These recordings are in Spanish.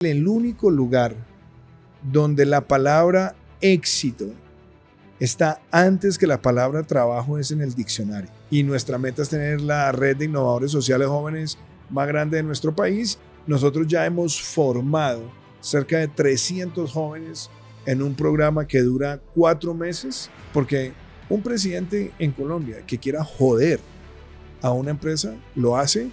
El único lugar donde la palabra éxito está antes que la palabra trabajo es en el diccionario. Y nuestra meta es tener la red de innovadores sociales jóvenes más grande de nuestro país. Nosotros ya hemos formado cerca de 300 jóvenes en un programa que dura 4 meses, porque un presidente en Colombia que quiera joder a una empresa lo hace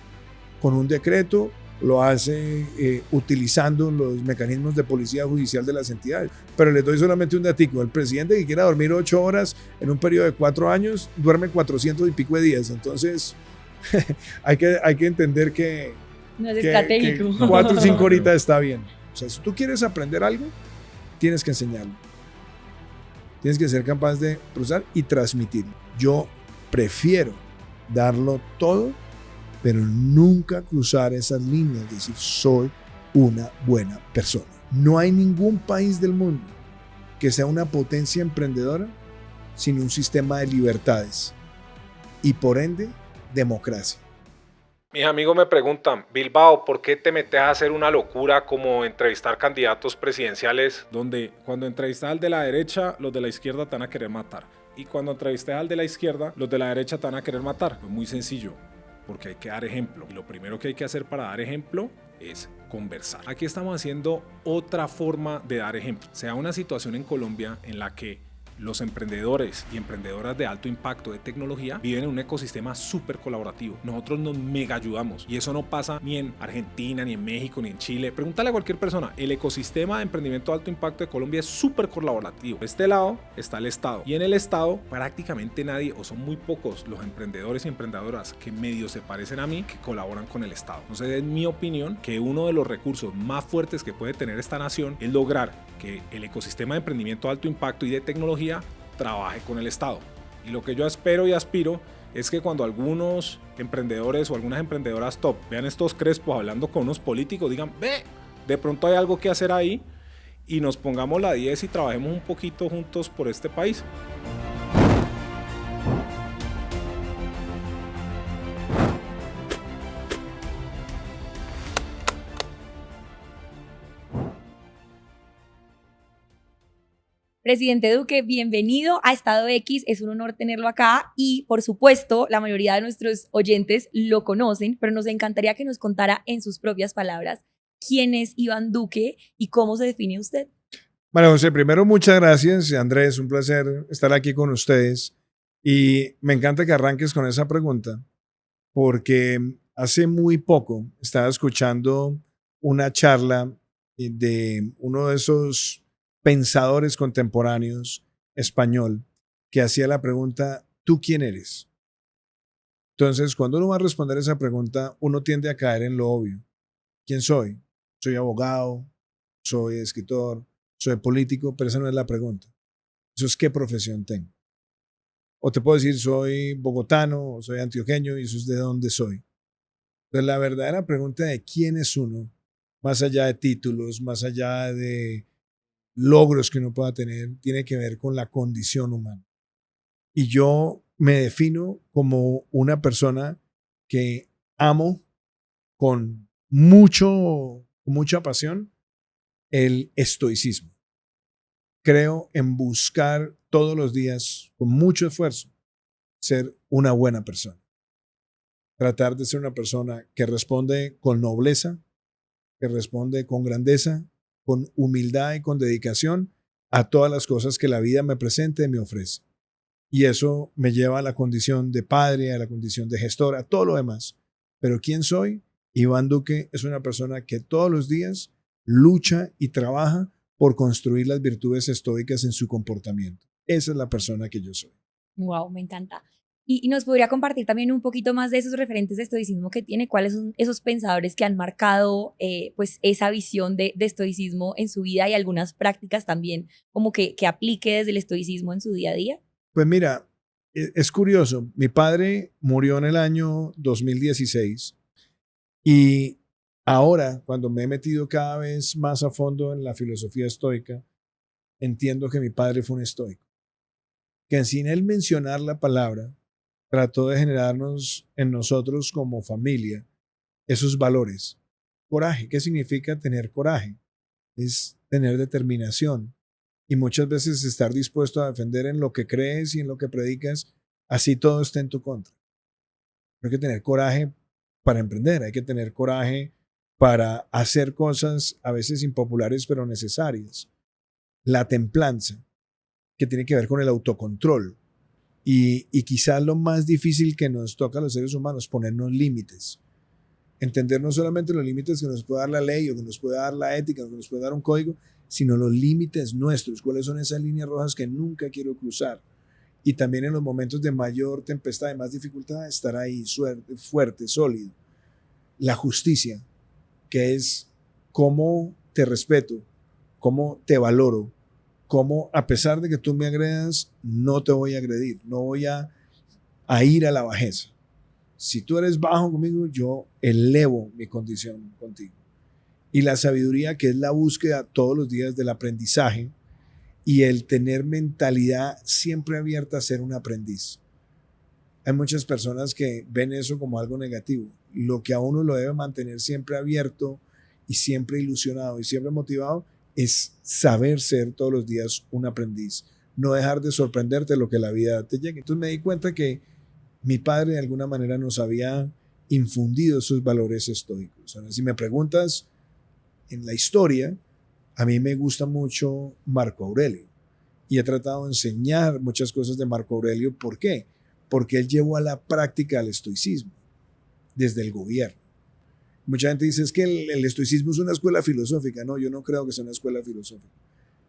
con un decreto, lo hace utilizando los mecanismos de policía judicial de las entidades. Pero les doy solamente un datico. El presidente que quiera dormir 8 horas en un periodo de 4 años, duerme 400 y pico de días. Entonces, hay que entender que, no es estratégico. que 4 o 5 horitas está bien. O sea, si tú quieres aprender algo, tienes que enseñarlo. Tienes que ser capaz de procesar y transmitirlo. Yo prefiero darlo todo, pero nunca cruzar esas líneas, es decir, soy una buena persona. No hay ningún país del mundo que sea una potencia emprendedora sin un sistema de libertades y por ende democracia. Mis amigos me preguntan, Bilbao, ¿por qué te metes a hacer una locura como entrevistar candidatos presidenciales? Donde cuando entrevistas al de la derecha, los de la izquierda te van a querer matar. Y cuando entrevistes al de la izquierda, los de la derecha te van a querer matar. Es muy sencillo, porque hay que dar ejemplo. Y lo primero que hay que hacer para dar ejemplo es conversar. Aquí estamos haciendo otra forma de dar ejemplo. Se da una situación en Colombia en la que los emprendedores y emprendedoras de alto impacto de tecnología viven en un ecosistema súper colaborativo. Nosotros nos mega ayudamos y eso no pasa ni en Argentina, ni en México, ni en Chile. Pregúntale a cualquier persona. El ecosistema de emprendimiento de alto impacto de Colombia es súper colaborativo. De este lado está el Estado y en el Estado prácticamente nadie o son muy pocos los emprendedores y emprendedoras que medio se parecen a mí que colaboran con el Estado. Entonces es mi opinión que uno de los recursos más fuertes que puede tener esta nación es lograr que el ecosistema de emprendimiento de alto impacto y de tecnología trabaje con el Estado. Y lo que yo espero y aspiro es que cuando algunos emprendedores o algunas emprendedoras top vean estos crespos hablando con unos políticos, digan, ve, de pronto hay algo que hacer ahí y nos pongamos la 10 y trabajemos un poquito juntos por este país. Presidente Duque, bienvenido a Estado X, es un honor tenerlo acá y por supuesto la mayoría de nuestros oyentes lo conocen, pero nos encantaría que nos contara en sus propias palabras quién es Iván Duque y cómo se define usted. María José, primero muchas gracias, Andrés, un placer estar aquí con ustedes y me encanta que arranques con esa pregunta porque hace muy poco estaba escuchando una charla de uno de esos pensadores contemporáneos español que hacía la pregunta, ¿tú quién eres? Entonces, cuando uno va a responder esa pregunta, uno tiende a caer en lo obvio. ¿Quién soy? Soy abogado, soy escritor, soy político, pero esa no es la pregunta. Eso es qué profesión tengo. O te puedo decir, soy bogotano, o soy antioqueño, y eso es de dónde soy. Entonces, la verdadera pregunta de quién es uno, más allá de títulos, más allá de logros que uno pueda tener, tiene que ver con la condición humana. Y yo me defino como una persona que amo con mucha pasión el estoicismo. Creo en buscar todos los días, con mucho esfuerzo, ser una buena persona. Tratar de ser una persona que responde con nobleza, que responde con grandeza, con humildad y con dedicación a todas las cosas que la vida me presenta y me ofrece. Y eso me lleva a la condición de padre, a la condición de gestor, a todo lo demás. Pero ¿quién soy? Iván Duque es una persona que todos los días lucha y trabaja por construir las virtudes estoicas en su comportamiento. Esa es la persona que yo soy. Wow, me encanta. Y nos podría compartir también un poquito más de esos referentes de estoicismo que tiene, cuáles son esos pensadores que han marcado pues esa visión de estoicismo en su vida y algunas prácticas también como que aplique desde el estoicismo en su día a día. Pues mira, es curioso. Mi padre murió en el año 2016 y ahora, cuando me he metido cada vez más a fondo en la filosofía estoica, entiendo que mi padre fue un estoico, que sin él mencionar la palabra, trató de generarnos en nosotros como familia esos valores coraje. ¿Qué significa tener coraje? Es tener determinación y muchas veces estar dispuesto a defender en lo que crees y en lo que predicas, así todo esté en tu contra. Hay que tener coraje para emprender, hay que tener coraje para hacer cosas a veces impopulares pero necesarias. La templanza, que tiene que ver con el autocontrol. Y quizás lo más difícil que nos toca a los seres humanos, ponernos límites. Entender no solamente los límites que nos puede dar la ley o que nos puede dar la ética o que nos puede dar un código, sino los límites nuestros. ¿Cuáles son esas líneas rojas que nunca quiero cruzar? Y también en los momentos de mayor tempestad, de más dificultad, estar ahí fuerte, sólido. La justicia, que es cómo te respeto, cómo te valoro, cómo a pesar de que tú me agredas, no te voy a agredir, no voy a ir a la bajeza. Si tú eres bajo conmigo, yo elevo mi condición contigo. Y la sabiduría, que es la búsqueda todos los días del aprendizaje y el tener mentalidad siempre abierta a ser un aprendiz. Hay muchas personas que ven eso como algo negativo. Lo que a uno lo debe mantener siempre abierto y siempre ilusionado y siempre motivado es saber ser todos los días un aprendiz. No dejar de sorprenderte lo que la vida te llegue. Entonces me di cuenta que mi padre de alguna manera nos había infundido esos valores estoicos. Ahora, si me preguntas en la historia, a mí me gusta mucho Marco Aurelio y he tratado de enseñar muchas cosas de Marco Aurelio. ¿Por qué? Porque él llevó a la práctica el estoicismo desde el gobierno. Mucha gente dice es que el estoicismo es una escuela filosófica. No, yo no creo que sea una escuela filosófica.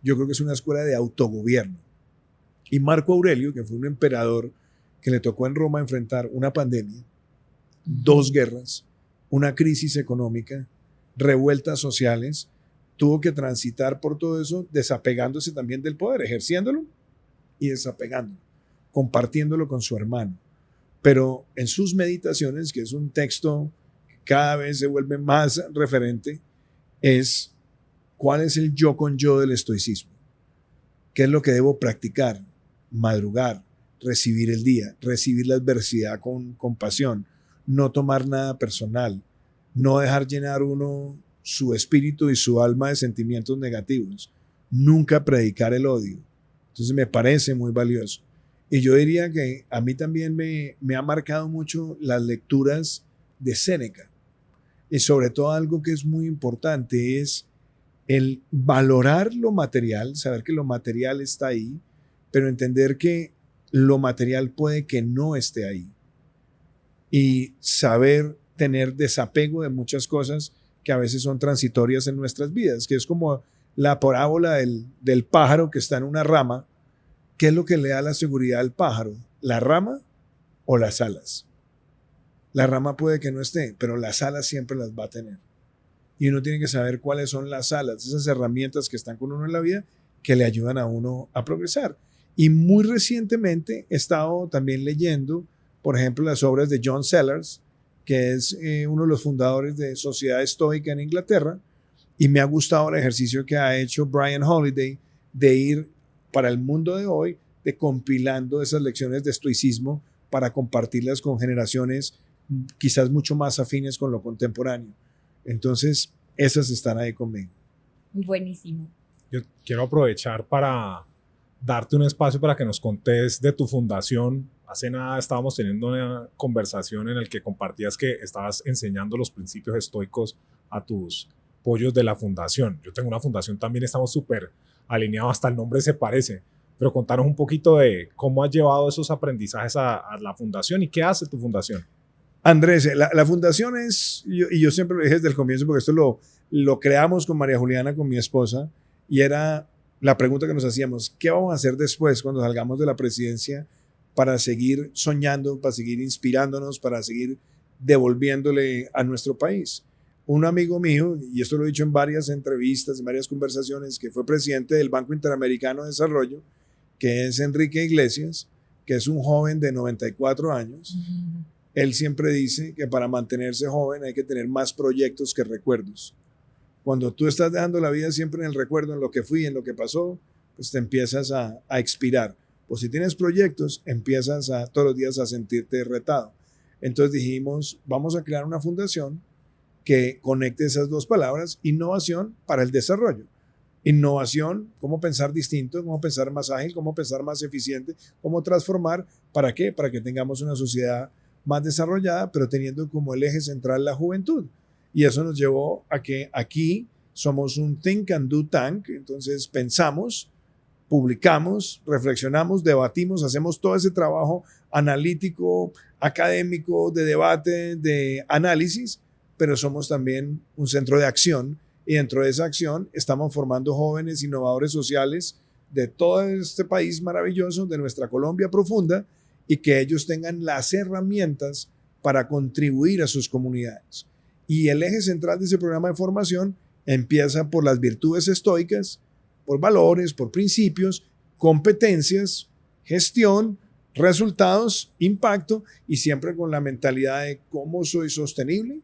Yo creo que es una escuela de autogobierno. Y Marco Aurelio, que fue un emperador que le tocó en Roma enfrentar una pandemia, 2 guerras, una crisis económica, revueltas sociales, tuvo que transitar por todo eso desapegándose también del poder, ejerciéndolo y desapegándolo, compartiéndolo con su hermano. Pero en sus meditaciones, que es un texto que cada vez se vuelve más referente, es cuál es el yo con yo del estoicismo. ¿Qué es lo que debo practicar? Madrugar, recibir el día, recibir la adversidad con compasión, no tomar nada personal, no dejar llenar uno su espíritu y su alma de sentimientos negativos, nunca predicar el odio. Entonces me parece muy valioso. Y yo diría que a mí también me ha marcado mucho las lecturas de Séneca. Y sobre todo algo que es muy importante es el valorar lo material, saber que lo material está ahí, pero entender que lo material puede que no esté ahí. Y saber tener desapego de muchas cosas que a veces son transitorias en nuestras vidas, que es como la parábola del pájaro que está en una rama. ¿Qué es lo que le da la seguridad al pájaro? ¿La rama o las alas? La rama puede que no esté, pero las alas siempre las va a tener. Y uno tiene que saber cuáles son las alas, esas herramientas que están con uno en la vida que le ayudan a uno a progresar. Y muy recientemente he estado también leyendo, por ejemplo, las obras de John Sellars, que es uno de los fundadores de Sociedad Estoica en Inglaterra, y me ha gustado el ejercicio que ha hecho Brian Holiday de ir para el mundo de hoy, de compilando esas lecciones de estoicismo para compartirlas con generaciones quizás mucho más afines con lo contemporáneo. Entonces, esas están ahí conmigo. Buenísimo. Yo quiero aprovechar para darte un espacio para que nos contes de tu fundación. Hace nada estábamos teniendo una conversación en la que compartías que estabas enseñando los principios estoicos a tus pollos de la fundación. Yo tengo una fundación también, estamos súper alineados, hasta el nombre se parece. Pero contanos un poquito de cómo has llevado esos aprendizajes a la fundación y qué hace tu fundación. Andrés, la fundación es, y yo siempre lo dije desde el comienzo, porque esto lo creamos con María Juliana, con mi esposa, y era la pregunta que nos hacíamos: ¿qué vamos a hacer después cuando salgamos de la presidencia para seguir soñando, para seguir inspirándonos, para seguir devolviéndole a nuestro país? Un amigo mío, y esto lo he dicho en varias entrevistas, en varias conversaciones, que fue presidente del Banco Interamericano de Desarrollo, que es Enrique Iglesias, que es un joven de 94 años. Él siempre dice que para mantenerse joven hay que tener más proyectos que recuerdos. Cuando tú estás dejando la vida siempre en el recuerdo, en lo que fui, en lo que pasó, pues te empiezas a expirar. Pues si tienes proyectos, empiezas todos los días a sentirte retado. Entonces dijimos, vamos a crear una fundación que conecte esas dos palabras, innovación para el desarrollo. Innovación, cómo pensar distinto, cómo pensar más ágil, cómo pensar más eficiente, cómo transformar. ¿Para qué? Para que tengamos una sociedad más desarrollada, pero teniendo como el eje central la juventud. Y eso nos llevó a que aquí somos un think and do tank. Entonces pensamos, publicamos, reflexionamos, debatimos, hacemos todo ese trabajo analítico, académico, de debate, de análisis, pero somos también un centro de acción. Y dentro de esa acción estamos formando jóvenes innovadores sociales de todo este país maravilloso, de nuestra Colombia profunda, y que ellos tengan las herramientas para contribuir a sus comunidades. Y el eje central de ese programa de formación empieza por las virtudes estoicas, por valores, por principios, competencias, gestión, resultados, impacto, y siempre con la mentalidad de cómo soy sostenible,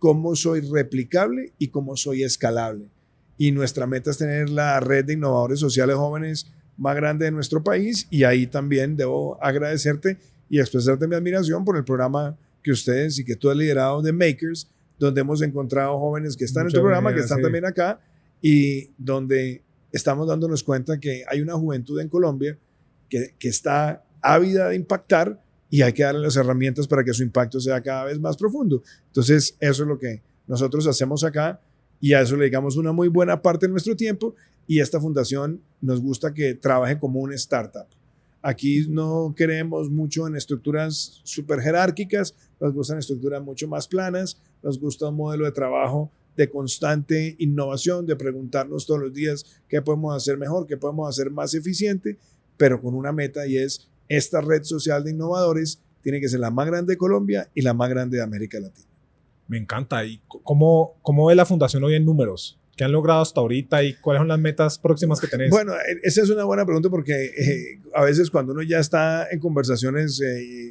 cómo soy replicable y cómo soy escalable. Y nuestra meta es tener la red de innovadores sociales jóvenes más grande de nuestro país, y ahí también debo agradecerte y expresarte mi admiración por el programa que ustedes y que tú has liderado de Makers, donde hemos encontrado jóvenes que están en tu programa, que están también acá, y donde estamos dándonos cuenta que hay una juventud en Colombia que está ávida de impactar, y hay que darle las herramientas para que su impacto sea cada vez más profundo. Entonces, eso es lo que nosotros hacemos acá, y a eso le dedicamos una muy buena parte de nuestro tiempo, y esta fundación nos gusta que trabaje como una startup. Aquí no queremos mucho en estructuras súper jerárquicas, nos gustan estructuras mucho más planas, nos gusta un modelo de trabajo de constante innovación, de preguntarnos todos los días qué podemos hacer mejor, qué podemos hacer más eficiente, pero con una meta, y es esta red social de innovadores tiene que ser la más grande de Colombia y la más grande de América Latina. Me encanta. ¿Y cómo ve la fundación hoy en números? ¿Qué han logrado hasta ahorita y cuáles son las metas próximas que tenés? Bueno, esa es una buena pregunta, porque a veces cuando uno ya está en conversaciones,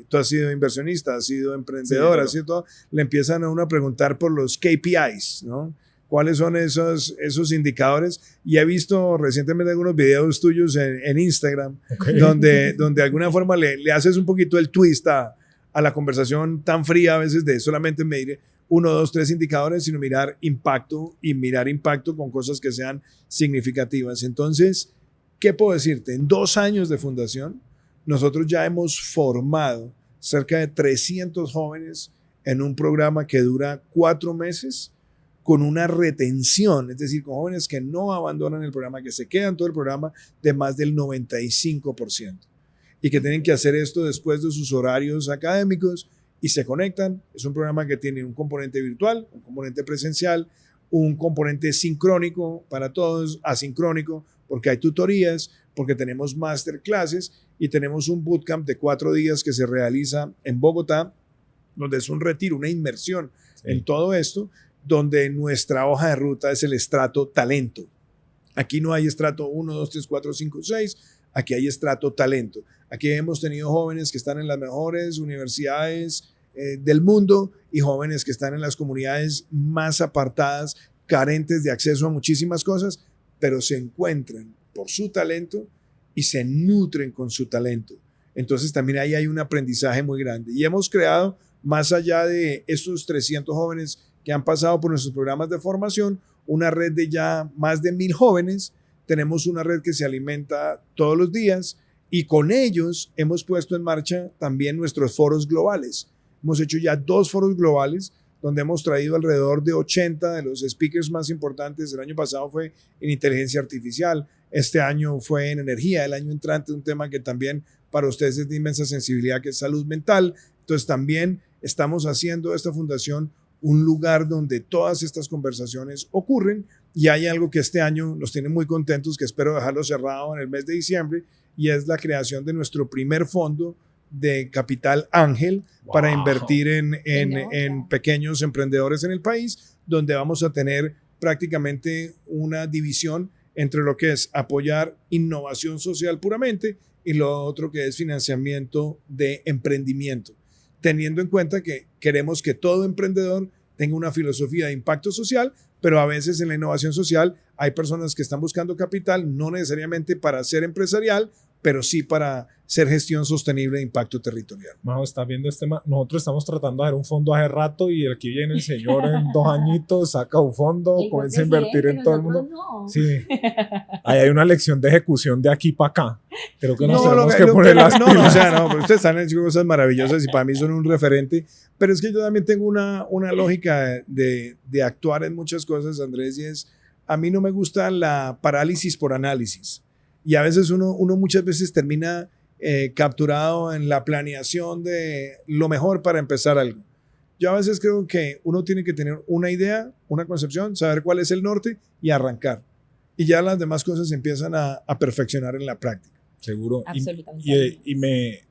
tú has sido inversionista, has sido emprendedor, has sido todo, le empiezan a uno a preguntar por los KPIs, ¿no? ¿Cuáles son esos indicadores? Y he visto recientemente algunos videos tuyos en Instagram, donde de alguna forma le haces un poquito el twist a la conversación tan fría a veces de solamente medir 1, 2, 3 indicadores, sino mirar impacto, y mirar impacto con cosas que sean significativas. Entonces, ¿qué puedo decirte? En 2 años de fundación, nosotros ya hemos formado cerca de 300 jóvenes en un programa que dura 4 meses, con una retención, es decir, con jóvenes que no abandonan el programa, que se quedan todo el programa, de más del 95%. Y que tienen que hacer esto después de sus horarios académicos, y se conectan. Es un programa que tiene un componente virtual, un componente presencial, un componente sincrónico para todos, asincrónico, porque hay tutorías, porque tenemos masterclasses, y tenemos un bootcamp de 4 días que se realiza en Bogotá, donde es un retiro, una inmersión en todo esto, donde nuestra hoja de ruta es el estrato talento. Aquí no hay estrato 1, 2, 3, 4, 5, 6, aquí hay estrato talento. Aquí hemos tenido jóvenes que están en las mejores universidades del mundo, y jóvenes que están en las comunidades más apartadas, carentes de acceso a muchísimas cosas, pero se encuentran por su talento y se nutren con su talento. Entonces también ahí hay un aprendizaje muy grande. Y hemos creado, más allá de estos 300 jóvenes que han pasado por nuestros programas de formación, una red de ya más de 1,000 jóvenes. Tenemos una red que se alimenta todos los días, y con ellos hemos puesto en marcha también nuestros foros globales. Hemos hecho ya 2 foros globales donde hemos traído alrededor de 80 de los speakers más importantes. El año pasado fue en inteligencia artificial, este año fue en energía, el año entrante un tema que también para ustedes es de inmensa sensibilidad, que es salud mental. Entonces también estamos haciendo de esta fundación un lugar donde todas estas conversaciones ocurren, y hay algo que este año nos tiene muy contentos, que espero dejarlo cerrado en el mes de diciembre, y es la creación de nuestro primer fondo de capital ángel para invertir en pequeños emprendedores en el país, donde vamos a tener prácticamente una división entre lo que es apoyar innovación social puramente y lo otro que es financiamiento de emprendimiento, teniendo en cuenta que queremos que todo emprendedor tenga una filosofía de impacto social, pero a veces en la innovación social hay personas que están buscando capital no necesariamente para ser empresarial pero sí para ser gestión sostenible de impacto territorial. Majo, ¿estás viendo este? Nosotros estamos tratando de hacer un fondo hace rato y aquí viene el señor en 2 añitos, saca un fondo, comienza a invertir en todo el mundo. No. Sí, ahí hay una lección de ejecución de aquí para acá. Creo que nos No, tenemos que poner las no, pilas. o sea, no, pero ustedes están haciendo cosas maravillosas y para mí son un referente, pero es que yo también tengo una lógica de actuar en muchas cosas, Andrés, y es, a mí no me gusta la parálisis por análisis. Y a veces uno muchas veces termina capturado en la planeación de lo mejor para empezar algo. Yo a veces creo que uno tiene que tener una idea, una concepción, saber cuál es el norte y arrancar. Y ya las demás cosas se empiezan a perfeccionar en la práctica. Seguro. Absolutamente. Y me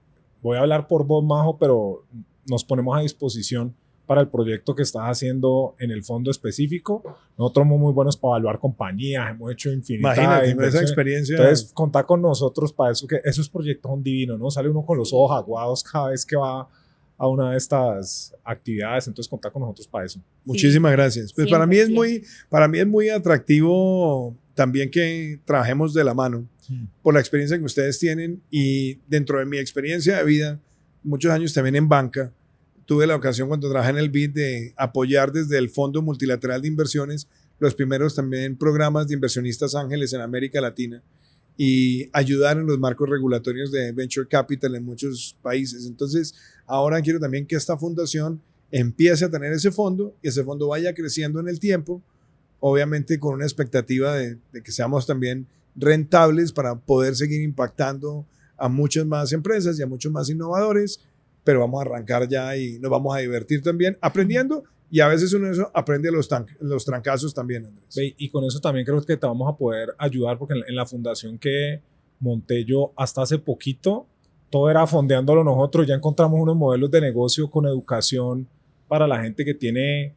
voy a hablar por vos, Majo, pero nos ponemos a disposición para el proyecto que estás haciendo en el fondo específico. Nosotros somos muy buenos para evaluar compañías, hemos hecho infinidad Imagínate, de con esa inversiones. experiencia. Entonces, contá con nosotros para eso, que esos proyectos son divinos, ¿no? Sale uno con los ojos aguados cada vez que va a una de estas actividades, entonces contá con nosotros para eso. Muchísimas gracias. Pues para mí es 100%. muy atractivo también que trabajemos de la mano por la experiencia que ustedes tienen y dentro de mi experiencia de vida, muchos años también en banca, tuve la ocasión cuando trabajé en el BID de apoyar desde el Fondo Multilateral de Inversiones los primeros también programas de inversionistas ángeles en América Latina y ayudar en los marcos regulatorios de Venture Capital en muchos países. Entonces, ahora quiero también que esta fundación empiece a tener ese fondo y ese fondo vaya creciendo en el tiempo, obviamente con una expectativa de que seamos también rentables para poder seguir impactando a muchas más empresas y a muchos más innovadores, pero vamos a arrancar ya y nos vamos a divertir también aprendiendo y a veces uno eso aprende los trancazos también, Andrés. Y con eso también creo que te vamos a poder ayudar porque en la fundación que monté yo hasta hace poquito, todo era fondeándolo nosotros, ya encontramos unos modelos de negocio con educación para la gente que tiene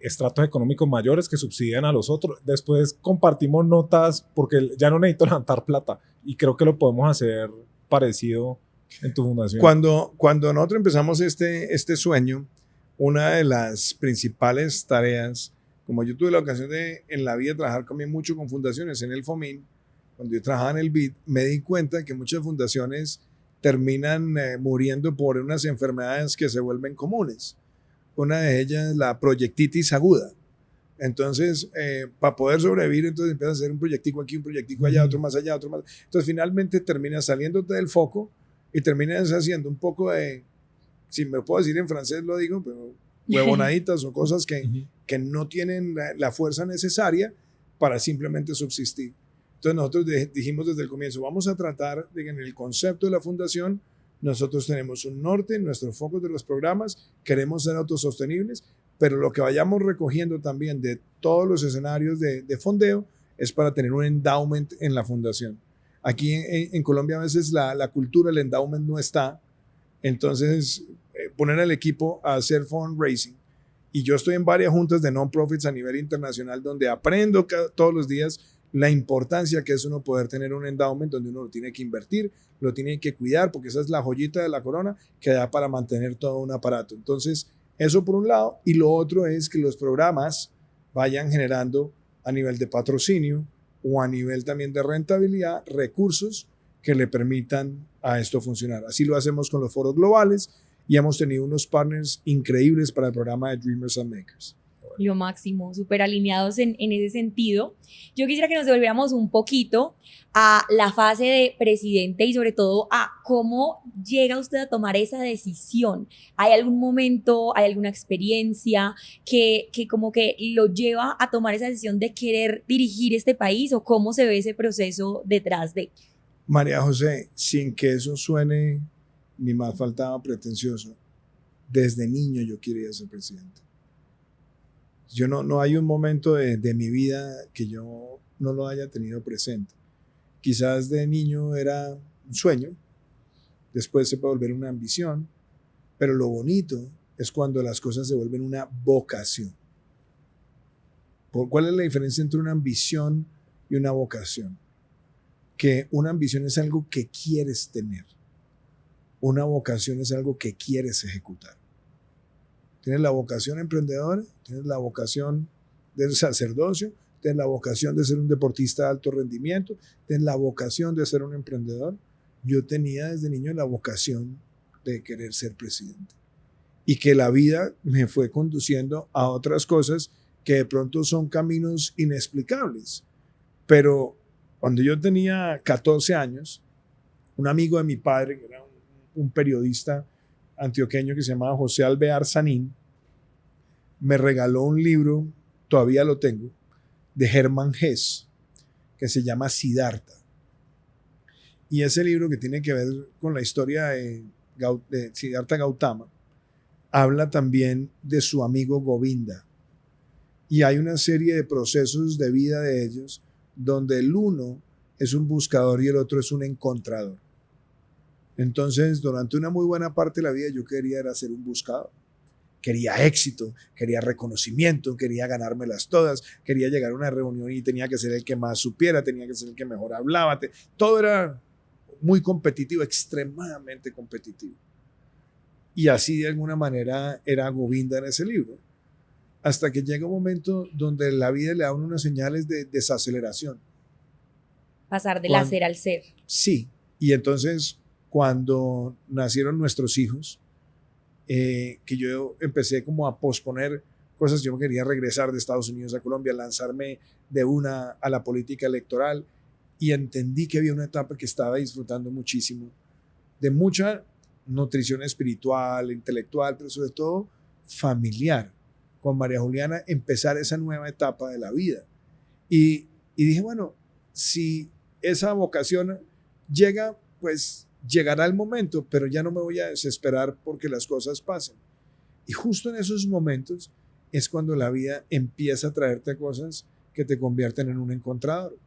estratos económicos mayores que subsidian a los otros. Después compartimos notas porque ya no necesito levantar plata y creo que lo podemos hacer parecido en tu fundación. Cuando nosotros empezamos este sueño, una de las principales tareas, como yo tuve la ocasión de en la vida trabajar también mucho con fundaciones en el FOMIN, cuando yo trabajaba en el BID, me di cuenta que muchas fundaciones terminan muriendo por unas enfermedades que se vuelven comunes. Una de ellas es la proyectitis aguda. Entonces, para poder sobrevivir, entonces empiezas a hacer un proyectico aquí, un proyectico allá, otro más allá, otro más. Entonces, finalmente terminas saliéndote del foco y terminas haciendo un poco de, si me puedo decir en francés lo digo, pero huevonaditas o cosas que no tienen la fuerza necesaria para simplemente subsistir. Entonces nosotros dijimos desde el comienzo, vamos a tratar de que en el concepto de la fundación nosotros tenemos un norte, nuestro foco de los programas, queremos ser autosostenibles, pero lo que vayamos recogiendo también de todos los escenarios de fondeo es para tener un endowment en la fundación. Aquí en Colombia a veces la cultura, el endowment no está, entonces poner al equipo a hacer fundraising. Y yo estoy en varias juntas de non-profits a nivel internacional donde aprendo todos los días la importancia que es uno poder tener un endowment donde uno lo tiene que invertir, lo tiene que cuidar, porque esa es la joyita de la corona que da para mantener todo un aparato. Entonces, eso por un lado. Y lo otro es que los programas vayan generando a nivel de patrocinio o a nivel también de rentabilidad recursos que le permitan a esto funcionar. Así lo hacemos con los foros globales y hemos tenido unos partners increíbles para el programa de Dreamers and Makers. Lo máximo, súper alineados en ese sentido. Yo quisiera que nos devolviéramos un poquito a la fase de presidente y sobre todo a cómo llega usted a tomar esa decisión. ¿Hay algún momento, hay alguna experiencia que como que lo lleva a tomar esa decisión de querer dirigir este país o cómo se ve ese proceso detrás de? María José, sin que eso suene ni más faltaba pretencioso, desde niño yo quería ser presidente. Yo no hay un momento de mi vida que yo no lo haya tenido presente. Quizás de niño era un sueño, después se puede volver una ambición, pero lo bonito es cuando las cosas se vuelven una vocación. ¿Cuál es la diferencia entre una ambición y una vocación? Que una ambición es algo que quieres tener. Una vocación es algo que quieres ejecutar. Tienes la vocación emprendedora, tienes la vocación del sacerdocio, tienes la vocación de ser un deportista de alto rendimiento, tienes la vocación de ser un emprendedor. Yo tenía desde niño la vocación de querer ser presidente. Y que la vida me fue conduciendo a otras cosas que de pronto son caminos inexplicables. Pero cuando yo tenía 14 años, un amigo de mi padre, que era un periodista antioqueño que se llamaba José Alvear Sanín, me regaló un libro, todavía lo tengo, de Hermann Hesse, que se llama Siddhartha. Y ese libro, que tiene que ver con la historia de Siddhartha Gautama, habla también de su amigo Govinda. Y hay una serie de procesos de vida de ellos donde el uno es un buscador y el otro es un encontrador. Entonces, durante una muy buena parte de la vida yo quería era ser un buscador. Quería éxito, quería reconocimiento, quería ganármelas todas, quería llegar a una reunión y tenía que ser el que más supiera, tenía que ser el que mejor hablaba. Todo era muy competitivo, extremadamente competitivo. Y así de alguna manera era Govinda en ese libro. Hasta que llega un momento donde la vida le da unas señales de desaceleración. Pasar del hacer al ser. Sí, y entonces cuando nacieron nuestros hijos, que yo empecé como a posponer cosas, yo quería regresar de Estados Unidos a Colombia, lanzarme de una a la política electoral, y entendí que había una etapa que estaba disfrutando muchísimo, de mucha nutrición espiritual, intelectual, pero sobre todo familiar, con María Juliana, empezar esa nueva etapa de la vida. Y dije, bueno, si esa vocación llega, pues llegará el momento, pero ya no me voy a desesperar porque las cosas pasen. Y justo en esos momentos es cuando la vida empieza a traerte cosas que te convierten en un encontrador.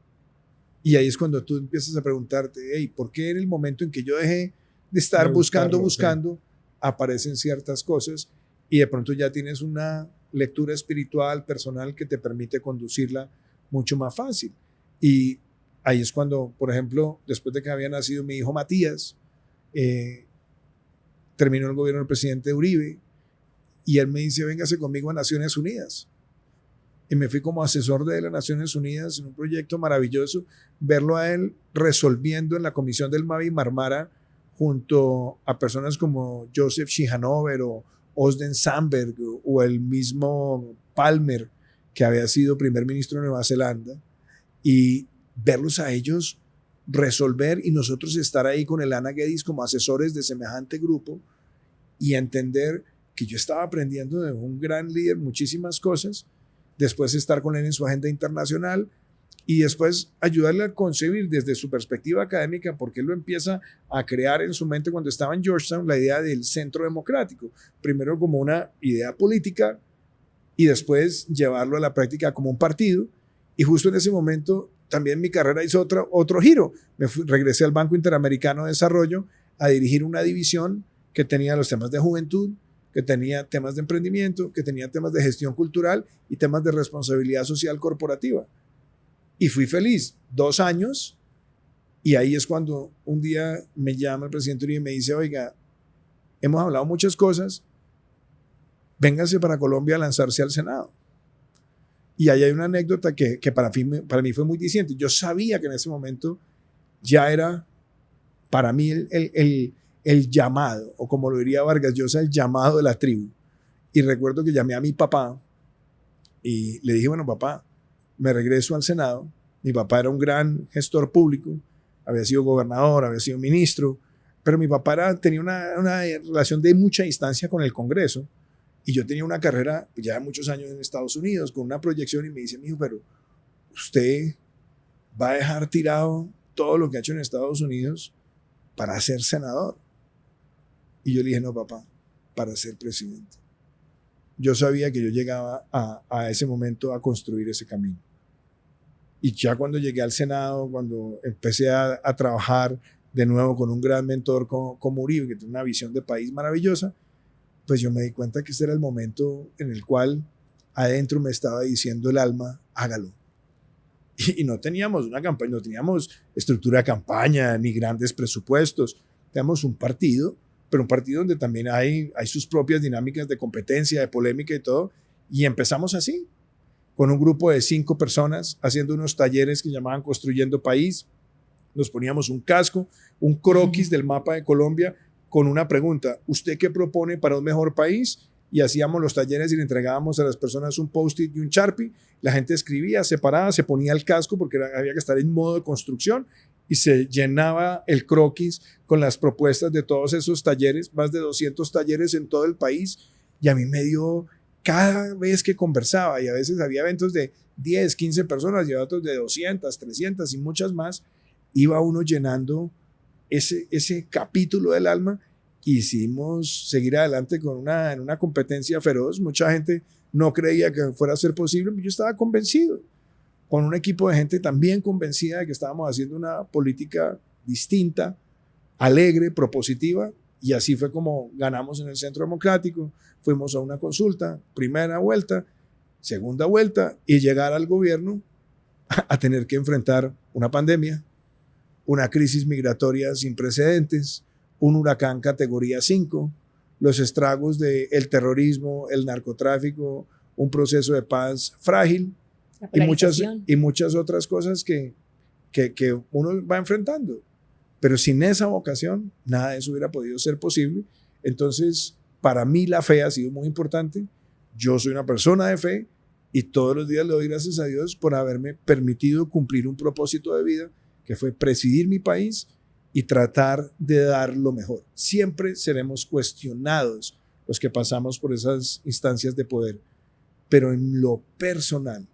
Y ahí es cuando tú empiezas a preguntarte, hey, ¿por qué en el momento en que yo dejé de estar buscando, aparecen ciertas cosas y de pronto ya tienes una lectura espiritual, personal, que te permite conducirla mucho más fácil? Y ahí es cuando, por ejemplo, después de que había nacido mi hijo Matías, terminó el gobierno del presidente Uribe y él me dice, véngase conmigo a Naciones Unidas. Y me fui como asesor de las Naciones Unidas en un proyecto maravilloso, verlo a él resolviendo en la comisión del Mavi Marmara junto a personas como Joseph Schihanover o Osden Sandberg o el mismo Palmer, que había sido primer ministro de Nueva Zelanda, y verlos a ellos resolver y nosotros estar ahí con Elana Guedes como asesores de semejante grupo y entender que yo estaba aprendiendo de un gran líder muchísimas cosas, después estar con él en su agenda internacional y después ayudarle a concebir desde su perspectiva académica, porque él lo empieza a crear en su mente cuando estaba en Georgetown, la idea del centro democrático, primero como una idea política y después llevarlo a la práctica como un partido. Y justo en ese momento también mi carrera hizo otro giro. Regresé al Banco Interamericano de Desarrollo a dirigir una división que tenía los temas de juventud, que tenía temas de emprendimiento, que tenía temas de gestión cultural y temas de responsabilidad social corporativa. Y fui feliz 2 años, y ahí es cuando un día me llama el presidente Uribe y me dice, oiga, hemos hablado muchas cosas, véngase para Colombia a lanzarse al Senado. Y ahí hay una anécdota que para mí fue muy diciente. Yo sabía que en ese momento ya era para mí el llamado, o como lo diría Vargas Llosa, el llamado de la tribu. Y recuerdo que llamé a mi papá y le dije, bueno, papá, me regreso al Senado. Mi papá era un gran gestor público, había sido gobernador, había sido ministro, pero mi papá tenía una relación de mucha distancia con el Congreso. Y yo tenía una carrera ya de muchos años en Estados Unidos, con una proyección, y me dice, mijo, pero usted va a dejar tirado todo lo que ha hecho en Estados Unidos para ser senador. Y yo le dije, no, papá, para ser presidente. Yo sabía que yo llegaba a ese momento a construir ese camino. Y ya cuando llegué al Senado, cuando empecé a trabajar de nuevo con un gran mentor como Uribe, que tiene una visión de país maravillosa, pues yo me di cuenta que ese era el momento en el cual adentro me estaba diciendo el alma, hágalo. Y no teníamos una campaña, no teníamos estructura de campaña, ni grandes presupuestos. Teníamos un partido, pero un partido donde también hay sus propias dinámicas de competencia, de polémica y todo. Y empezamos así, con un grupo de 5 personas haciendo unos talleres que llamaban Construyendo País. Nos poníamos un casco, un croquis del mapa de Colombia con una pregunta: ¿usted qué propone para un mejor país? Y hacíamos los talleres y le entregábamos a las personas un post-it y un Sharpie. La gente escribía, se paraba, se ponía el casco porque había que estar en modo de construcción y se llenaba el croquis con las propuestas de todos esos talleres, más de 200 talleres en todo el país. Y a mí me dio, cada vez que conversaba, y a veces había eventos de 10, 15 personas y otros de 200, 300 y muchas más, iba uno llenando ese capítulo del alma. Hicimos seguir adelante en una competencia feroz. Mucha gente no creía que fuera a ser posible, pero yo estaba convencido, con un equipo de gente también convencida de que estábamos haciendo una política distinta, alegre, propositiva, y así fue como ganamos en el Centro Democrático. Fuimos a una consulta, primera vuelta, segunda vuelta, y llegar al gobierno a tener que enfrentar una pandemia, una crisis migratoria sin precedentes, un huracán categoría 5, los estragos del terrorismo, el narcotráfico, un proceso de paz frágil y muchas otras cosas que uno va enfrentando. Pero sin esa vocación, nada de eso hubiera podido ser posible. Entonces, para mí la fe ha sido muy importante. Yo soy una persona de fe y todos los días le doy gracias a Dios por haberme permitido cumplir un propósito de vida, que fue presidir mi país y tratar de dar lo mejor. Siempre seremos cuestionados los que pasamos por esas instancias de poder, pero en lo personal,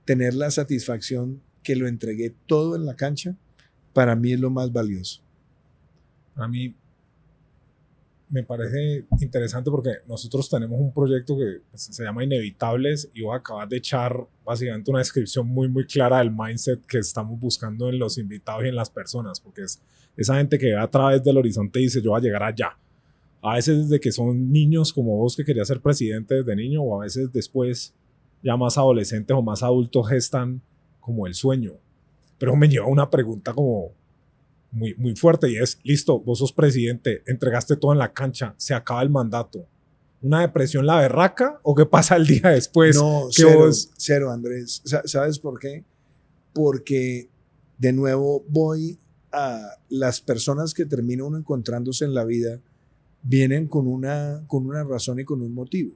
tener la satisfacción que lo entregué todo en la cancha, para mí es lo más valioso. A mí me parece interesante porque nosotros tenemos un proyecto que se llama Inevitables y vos acabas de echar básicamente una descripción muy, muy clara del mindset que estamos buscando en los invitados y en las personas, porque es esa gente que ve a través del horizonte y dice yo voy a llegar allá. A veces desde que son niños como vos que querías ser presidente desde niño, o a veces después ya más adolescentes o más adultos gestan como el sueño. Pero me lleva a una pregunta como muy, muy fuerte y es, listo, vos sos presidente, entregaste todo en la cancha, se acaba el mandato. ¿Una depresión la berraca o qué pasa el día después? No, cero, Andrés. ¿Sabes por qué? Porque de nuevo voy a las personas que terminan uno encontrándose en la vida, vienen con una razón y con un motivo.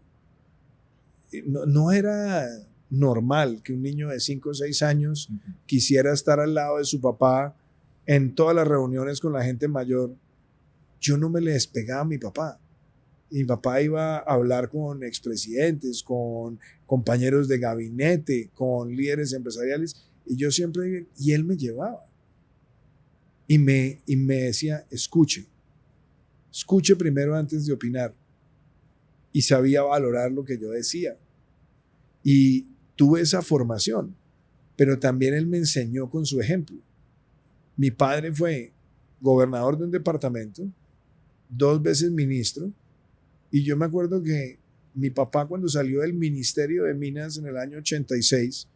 No era normal que un niño de 5 o 6 años quisiera estar al lado de su papá en todas las reuniones con la gente mayor. Yo no me le despegaba a mi papá. Mi papá iba a hablar con expresidentes, con compañeros de gabinete, con líderes empresariales, y yo siempre, y él me llevaba. Y me decía, escuche primero antes de opinar. Y sabía valorar lo que yo decía. Y tuve esa formación, pero también él me enseñó con su ejemplo. Mi padre fue gobernador de un departamento, 2 veces ministro, y yo me acuerdo que mi papá, cuando salió del Ministerio de Minas en el año 86,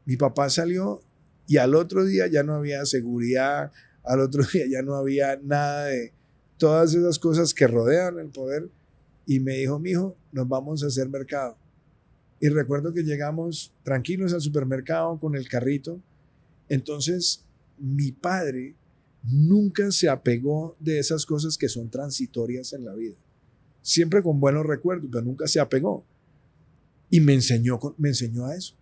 mi papá salió y al otro día ya no había seguridad, al otro día ya no había nada de todas esas cosas que rodean el poder, y me dijo, mijo, nos vamos a hacer mercado. Y recuerdo que llegamos tranquilos al supermercado con el carrito. Entonces, mi padre nunca se apegó de esas cosas que son transitorias en la vida. Siempre con buenos recuerdos, pero nunca se apegó. Y me enseñó a eso.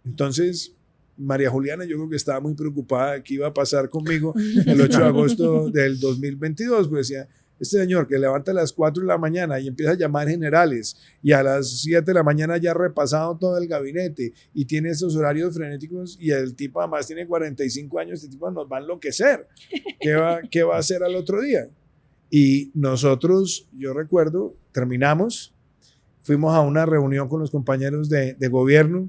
Entonces, María Juliana, yo creo que estaba muy preocupada de qué iba a pasar conmigo el 8 de agosto del 2022, pues decía, este señor que levanta a las 4 de la mañana y empieza a llamar generales y a las 7 de la mañana ya ha repasado todo el gabinete y tiene estos horarios frenéticos, y el tipo además tiene 45 años, este tipo nos va a enloquecer. ¿Qué va a hacer al otro día? Y nosotros, yo recuerdo, terminamos, fuimos a una reunión con los compañeros de gobierno,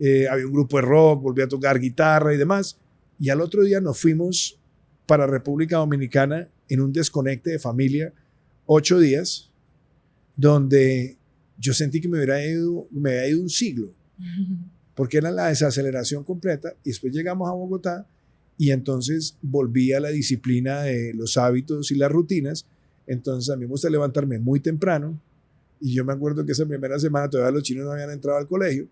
había un grupo de rock, volví a tocar guitarra y demás, y al otro día nos fuimos para República Dominicana en un desconecte de familia, 8 días, donde yo sentí que me había ido un siglo, porque era la desaceleración completa, y después llegamos a Bogotá, y entonces volví a la disciplina de los hábitos y las rutinas. Entonces a mí me gusta levantarme muy temprano Y yo me acuerdo que esa primera semana todavía los chinos no habían entrado al colegio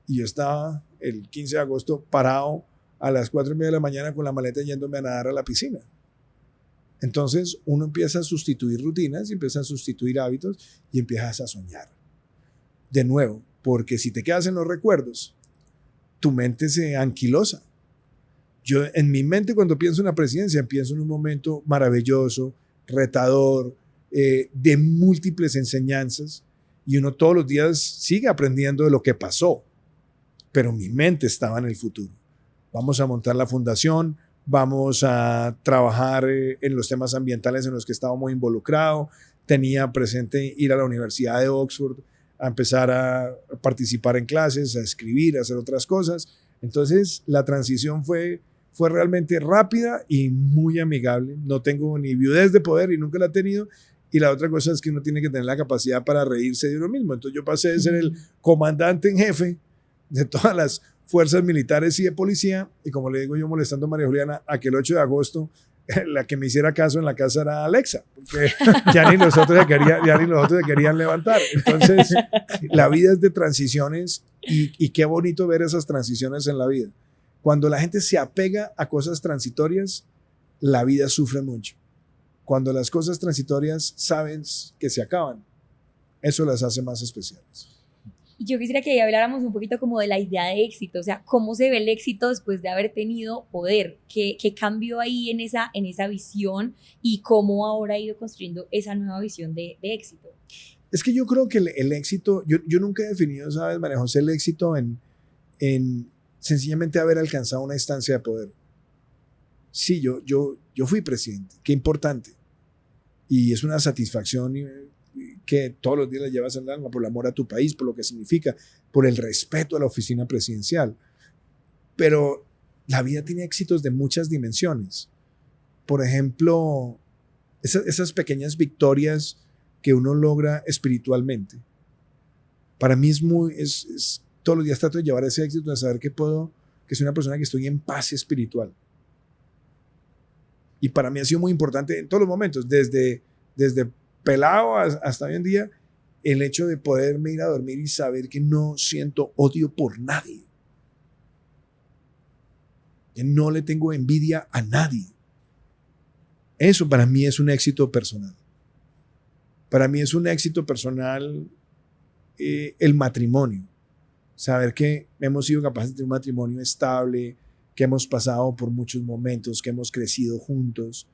y yo estaba el 15 de agosto parado a las 4:30 de la mañana con la maleta yéndome a nadar a la piscina. Entonces uno empieza a sustituir rutinas, empieza a sustituir hábitos y empiezas a soñar. De nuevo, porque si te quedas en los recuerdos, tu mente se anquilosa. Yo en mi mente cuando pienso en la presidencia, pienso en un momento maravilloso, retador, de múltiples enseñanzas, y uno todos los días sigue aprendiendo de lo que pasó, pero mi mente estaba en el futuro. Vamos a montar la fundación, vamos a trabajar en los temas ambientales en los que estábamos involucrados, tenía presente ir a la Universidad de Oxford, a empezar a participar en clases, a escribir, a hacer otras cosas. Entonces la transición fue realmente rápida y muy amigable. No tengo ni viudez de poder y nunca la he tenido. Y la otra cosa es que uno tiene que tener la capacidad para reírse de uno mismo. Entonces yo pasé de ser el comandante en jefe de todas las fuerzas militares y de policía, y como le digo yo molestando a María Juliana, a que el 8 de agosto la que me hiciera caso en la casa era Alexa, porque ya ni los otros se querían levantar. Entonces la vida es de transiciones y qué bonito ver esas transiciones en la vida. Cuando la gente se apega a cosas transitorias, la vida sufre mucho. Cuando las cosas transitorias saben que se acaban, eso las hace más especiales. Y yo quisiera que ahí habláramos un poquito como de la idea de éxito, o sea, cómo se ve el éxito después de haber tenido poder, qué cambió ahí en esa visión y cómo ahora ha ido construyendo esa nueva visión de éxito. Es que yo creo que el éxito, yo nunca he definido, ¿sabes, María José, el éxito en sencillamente haber alcanzado una instancia de poder? Sí, yo fui presidente, qué importante. Y es una satisfacción que todos los días la llevas al alma por el amor a tu país, por lo que significa, por el respeto a la oficina presidencial. Pero la vida tiene éxitos de muchas dimensiones. Por ejemplo, esas pequeñas victorias que uno logra espiritualmente. Para mí todos los días trato de llevar ese éxito, de saber que soy una persona que estoy en paz espiritual. Y para mí ha sido muy importante en todos los momentos, desde pelado hasta hoy en día, el hecho de poderme ir a dormir y saber que no siento odio por nadie. Que no le tengo envidia a nadie. Eso para mí es un éxito personal. Para mí es un éxito personal el matrimonio. Saber que hemos sido capaces de tener un matrimonio estable, que hemos pasado por muchos momentos, que hemos crecido juntos.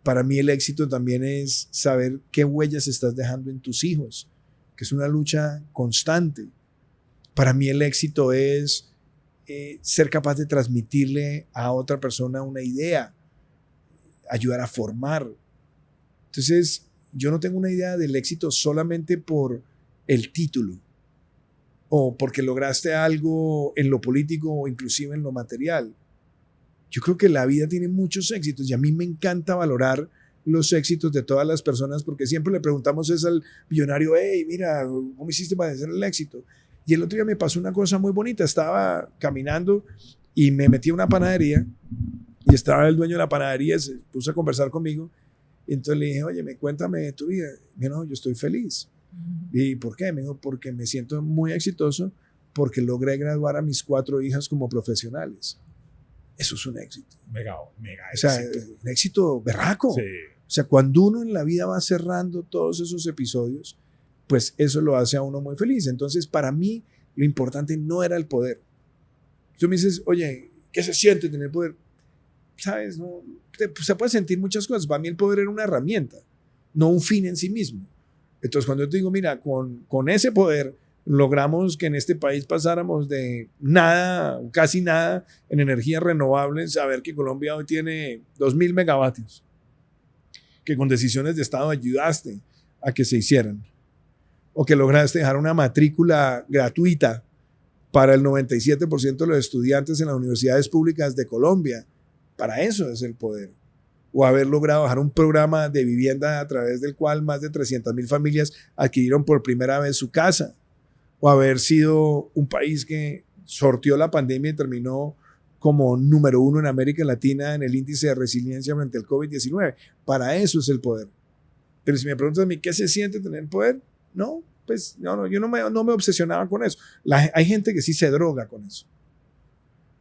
Para mí el éxito también es saber qué huellas estás dejando en tus hijos, que es una lucha constante. Para mí el éxito es ser capaz de transmitirle a otra persona una idea, ayudar a formar. Entonces, yo no tengo una idea del éxito solamente por el título o porque lograste algo en lo político o inclusive en lo material. Yo creo que la vida tiene muchos éxitos y a mí me encanta valorar los éxitos de todas las personas porque siempre le preguntamos eso al millonario, hey, mira, ¿cómo hiciste para hacer el éxito? Y el otro día me pasó una cosa muy bonita, estaba caminando y me metí a una panadería y estaba el dueño de la panadería, se puso a conversar conmigo y entonces le dije, oye, cuéntame de tu vida. Me dijo, no, yo estoy feliz. ¿Y por qué? Me dijo, porque me siento muy exitoso porque logré graduar a mis 4 hijas como profesionales. Eso es un éxito. Mega o sea, éxito. Un éxito berraco. Sí. O sea, cuando uno en la vida va cerrando todos esos episodios, pues eso lo hace a uno muy feliz. Entonces, para mí, lo importante no era el poder. Tú me dices, oye, ¿qué se siente tener poder? ¿Sabes? No, se puede sentir muchas cosas. Para mí el poder era una herramienta, no un fin en sí mismo. Entonces, cuando yo te digo, mira, con ese poder logramos que en este país pasáramos de nada, casi nada, en energías renovables, a ver que Colombia hoy tiene 2.000 megavatios, que con decisiones de Estado ayudaste a que se hicieran, o que lograste dejar una matrícula gratuita para el 97% de los estudiantes en las universidades públicas de Colombia. Para eso es el poder. O haber logrado bajar un programa de vivienda a través del cual más de 300.000 familias adquirieron por primera vez su casa. O haber sido un país que sorteó la pandemia y terminó como número 1 en América Latina en el índice de resiliencia frente al COVID-19. Para eso es el poder. Pero si me preguntas a mí, ¿qué se siente tener poder? No, pues yo no me obsesionaba con eso. Hay gente que sí se droga con eso.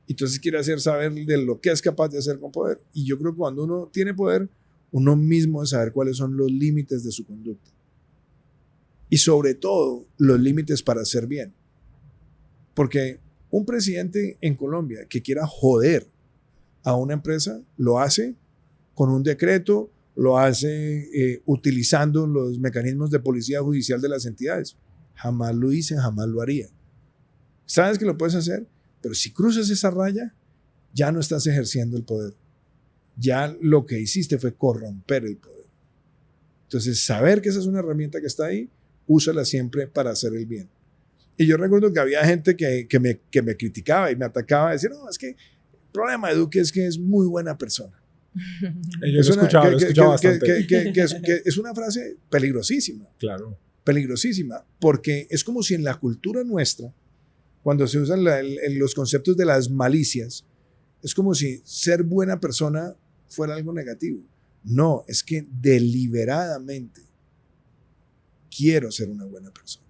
Entonces quiere hacer saber de lo que es capaz de hacer con poder. Y yo creo que cuando uno tiene poder, uno mismo debe saber cuáles son los límites de su conducta. Y sobre todo, los límites para hacer bien. Porque un presidente en Colombia que quiera joder a una empresa, lo hace con un decreto, lo hace utilizando los mecanismos de policía judicial de las entidades. Jamás lo hice, jamás lo haría. Sabes que lo puedes hacer, pero si cruzas esa raya, ya no estás ejerciendo el poder. Ya lo que hiciste fue corromper el poder. Entonces, saber que esa es una herramienta que está ahí, úsala siempre para hacer el bien. Y yo recuerdo que había gente que me criticaba y me atacaba, decía, no, es que el problema de Duque es que es muy buena persona. Yo lo escuchaba bastante. Que es una frase peligrosísima. Claro. Peligrosísima, porque es como si en la cultura nuestra, cuando se usan los conceptos de las malicias, es como si ser buena persona fuera algo negativo. No, es que deliberadamente quiero ser una buena persona.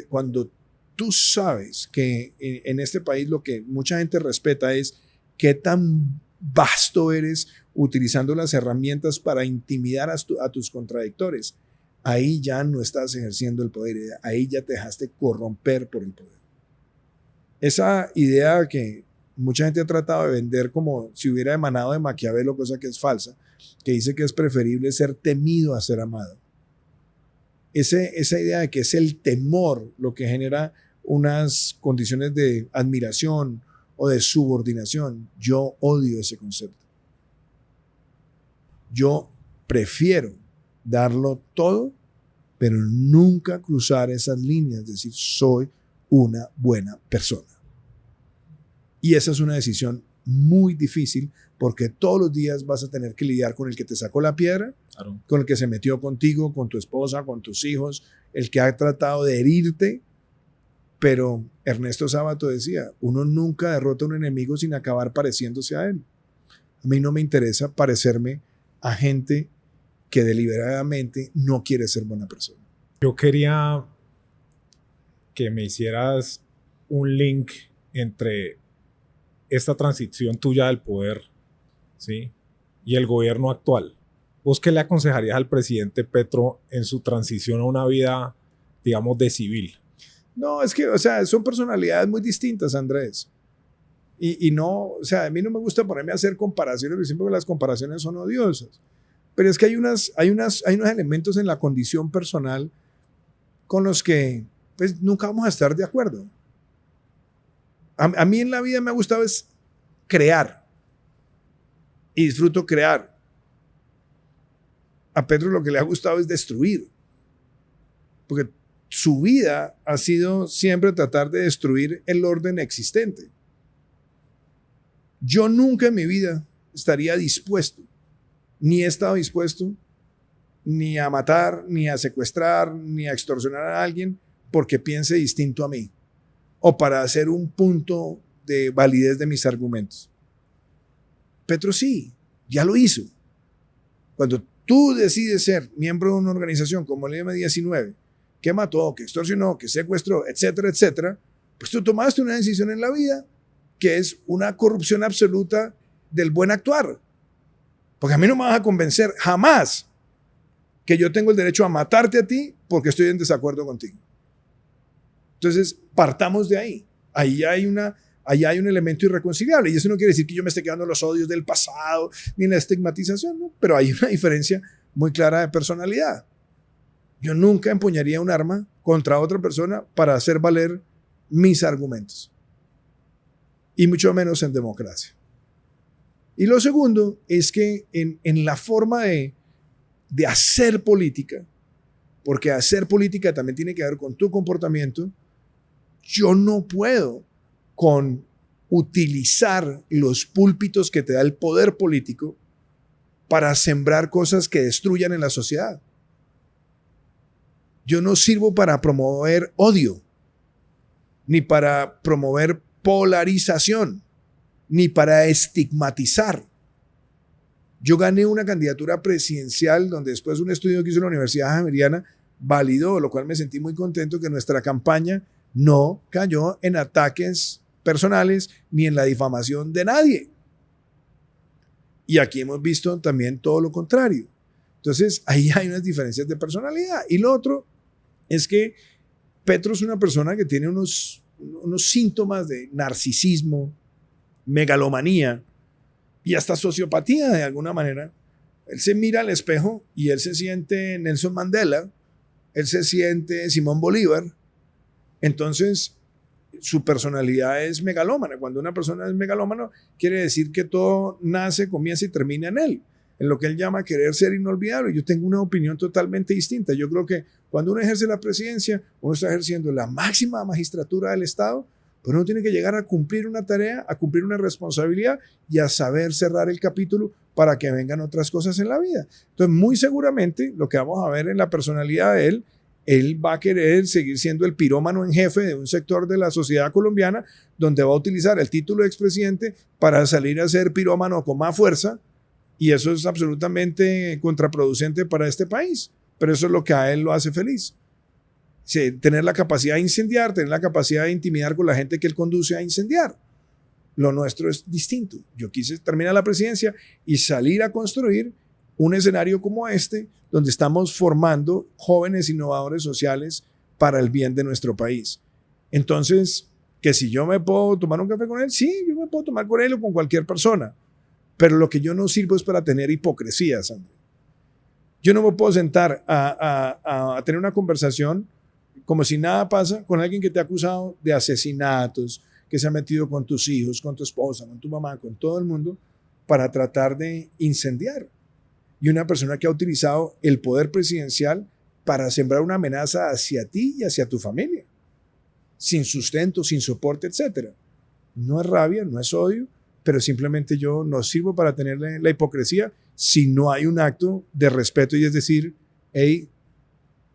Cuando tú sabes que en este país lo que mucha gente respeta es qué tan vasto eres utilizando las herramientas para intimidar a tus contradictores, ahí ya no estás ejerciendo el poder, ahí ya te dejaste corromper por el poder. Esa idea que mucha gente ha tratado de vender como si hubiera emanado de Maquiavelo, cosa que es falsa, que dice que es preferible ser temido a ser amado. Esa idea de que es el temor lo que genera unas condiciones de admiración o de subordinación, yo odio ese concepto. Yo prefiero darlo todo, pero nunca cruzar esas líneas, decir, soy una buena persona. Y esa es una decisión muy difícil porque todos los días vas a tener que lidiar con el que te sacó la piedra, claro, con el que se metió contigo, con tu esposa, con tus hijos, el que ha tratado de herirte. Pero Ernesto Sábato decía, uno nunca derrota a un enemigo sin acabar pareciéndose a él. A mí no me interesa parecerme a gente que deliberadamente no quiere ser buena persona. Yo quería que me hicieras un link entre esta transición tuya del poder, ¿sí?, y el gobierno actual. ¿Vos qué le aconsejarías al presidente Petro en su transición a una vida, digamos, de civil? No, es que, o sea, son personalidades muy distintas, Andrés. Y no, o sea, a mí no me gusta ponerme a hacer comparaciones, porque siempre las comparaciones son odiosas. Pero es que hay unos elementos en la condición personal con los que, pues, nunca vamos a estar de acuerdo. A mí en la vida me ha gustado es crear. Y disfruto crear. A Petro lo que le ha gustado es destruir. Porque su vida ha sido siempre tratar de destruir el orden existente. Yo nunca en mi vida estaría dispuesto, ni he estado dispuesto, ni a matar, ni a secuestrar, ni a extorsionar a alguien porque piense distinto a mí o para hacer un punto de validez de mis argumentos. Petro sí, ya lo hizo. Cuando tú decides ser miembro de una organización como el M-19, que mató, que extorsionó, que secuestró, etcétera, etcétera, pues tú tomaste una decisión en la vida que es una corrupción absoluta del buen actuar. Porque a mí no me vas a convencer jamás que yo tengo el derecho a matarte a ti porque estoy en desacuerdo contigo. Entonces, partamos de ahí. Ahí hay un elemento irreconciliable. Y eso no quiere decir que yo me esté quedando en los odios del pasado ni en la estigmatización, ¿no? Pero hay una diferencia muy clara de personalidad. Yo nunca empuñaría un arma contra otra persona para hacer valer mis argumentos. Y mucho menos en democracia. Y lo segundo es que en la forma de hacer política, porque hacer política también tiene que ver con tu comportamiento, yo no puedo con utilizar los púlpitos que te da el poder político para sembrar cosas que destruyan en la sociedad. Yo no sirvo para promover odio, ni para promover polarización, ni para estigmatizar. Yo gané una candidatura presidencial donde después de un estudio que hizo en la Universidad Javeriana validó, lo cual me sentí muy contento, que nuestra campaña no cayó en ataques personales ni en la difamación de nadie. Y aquí hemos visto también todo lo contrario. Entonces, ahí hay unas diferencias de personalidad. Y lo otro es que Petro es una persona que tiene unos síntomas de narcisismo, megalomanía y hasta sociopatía de alguna manera. Él se mira al espejo y él se siente Nelson Mandela, él se siente Simón Bolívar. Entonces, su personalidad es megalómana. Cuando una persona es megalómana, quiere decir que todo nace, comienza y termina en él, en lo que él llama querer ser inolvidable. Yo tengo una opinión totalmente distinta. Yo creo que cuando uno ejerce la presidencia, uno está ejerciendo la máxima magistratura del Estado, pero uno tiene que llegar a cumplir una tarea, a cumplir una responsabilidad y a saber cerrar el capítulo para que vengan otras cosas en la vida. Entonces, muy seguramente lo que vamos a ver en la personalidad de él va a querer seguir siendo el pirómano en jefe de un sector de la sociedad colombiana, donde va a utilizar el título de expresidente para salir a ser pirómano con más fuerza, y eso es absolutamente contraproducente para este país, pero eso es lo que a él lo hace feliz. Sí, tener la capacidad de incendiar, tener la capacidad de intimidar con la gente que él conduce a incendiar. Lo nuestro es distinto. Yo quise terminar la presidencia y salir a construir un escenario como este, donde estamos formando jóvenes innovadores sociales para el bien de nuestro país. Entonces, que si yo me puedo tomar un café con él, sí, yo me puedo tomar con él o con cualquier persona, pero lo que yo no sirvo es para tener hipocresía, Sandra. Yo no me puedo sentar a tener una conversación como si nada pasa con alguien que te ha acusado de asesinatos, que se ha metido con tus hijos, con tu esposa, con tu mamá, con todo el mundo, para tratar de incendiar. Y una persona que ha utilizado el poder presidencial para sembrar una amenaza hacia ti y hacia tu familia, sin sustento, sin soporte, etc. No es rabia, no es odio, pero simplemente yo no sirvo para tener la hipocresía si no hay un acto de respeto y es decir, hey,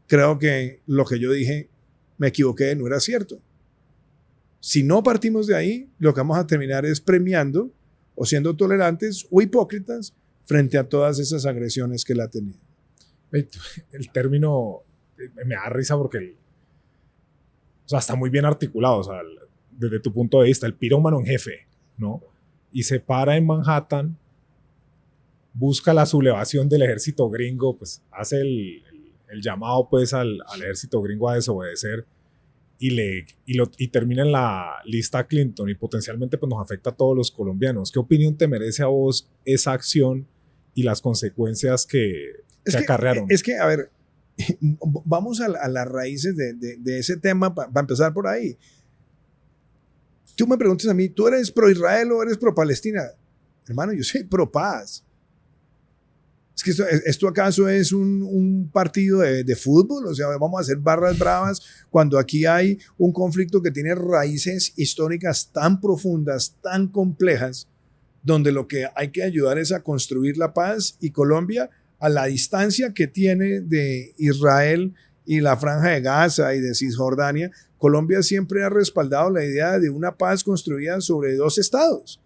creo que lo que yo dije me equivoqué, no era cierto. Si no partimos de ahí, lo que vamos a terminar es premiando o siendo tolerantes o hipócritas frente a todas esas agresiones que él ha tenido. El término me da risa porque o sea, está muy bien articulado, o sea, desde tu punto de vista, el pirómano en jefe, ¿no? Y se para en Manhattan, busca la sublevación del ejército gringo, pues hace el llamado pues al ejército gringo a desobedecer y termina en la lista Clinton y potencialmente pues nos afecta a todos los colombianos. ¿Qué opinión te merece a vos esa acción y las consecuencias que acarrearon? Es que, a ver, vamos a las raíces de ese tema para empezar por ahí. Tú me preguntas a mí, ¿tú eres pro Israel o eres pro Palestina? Hermano, yo soy pro paz. Es que esto acaso es un partido de fútbol, o sea, vamos a hacer barras bravas cuando aquí hay un conflicto que tiene raíces históricas tan profundas, tan complejas, donde lo que hay que ayudar es a construir la paz. Y Colombia, a la distancia que tiene de Israel y la Franja de Gaza y de Cisjordania, Colombia siempre ha respaldado la idea de una paz construida sobre dos estados.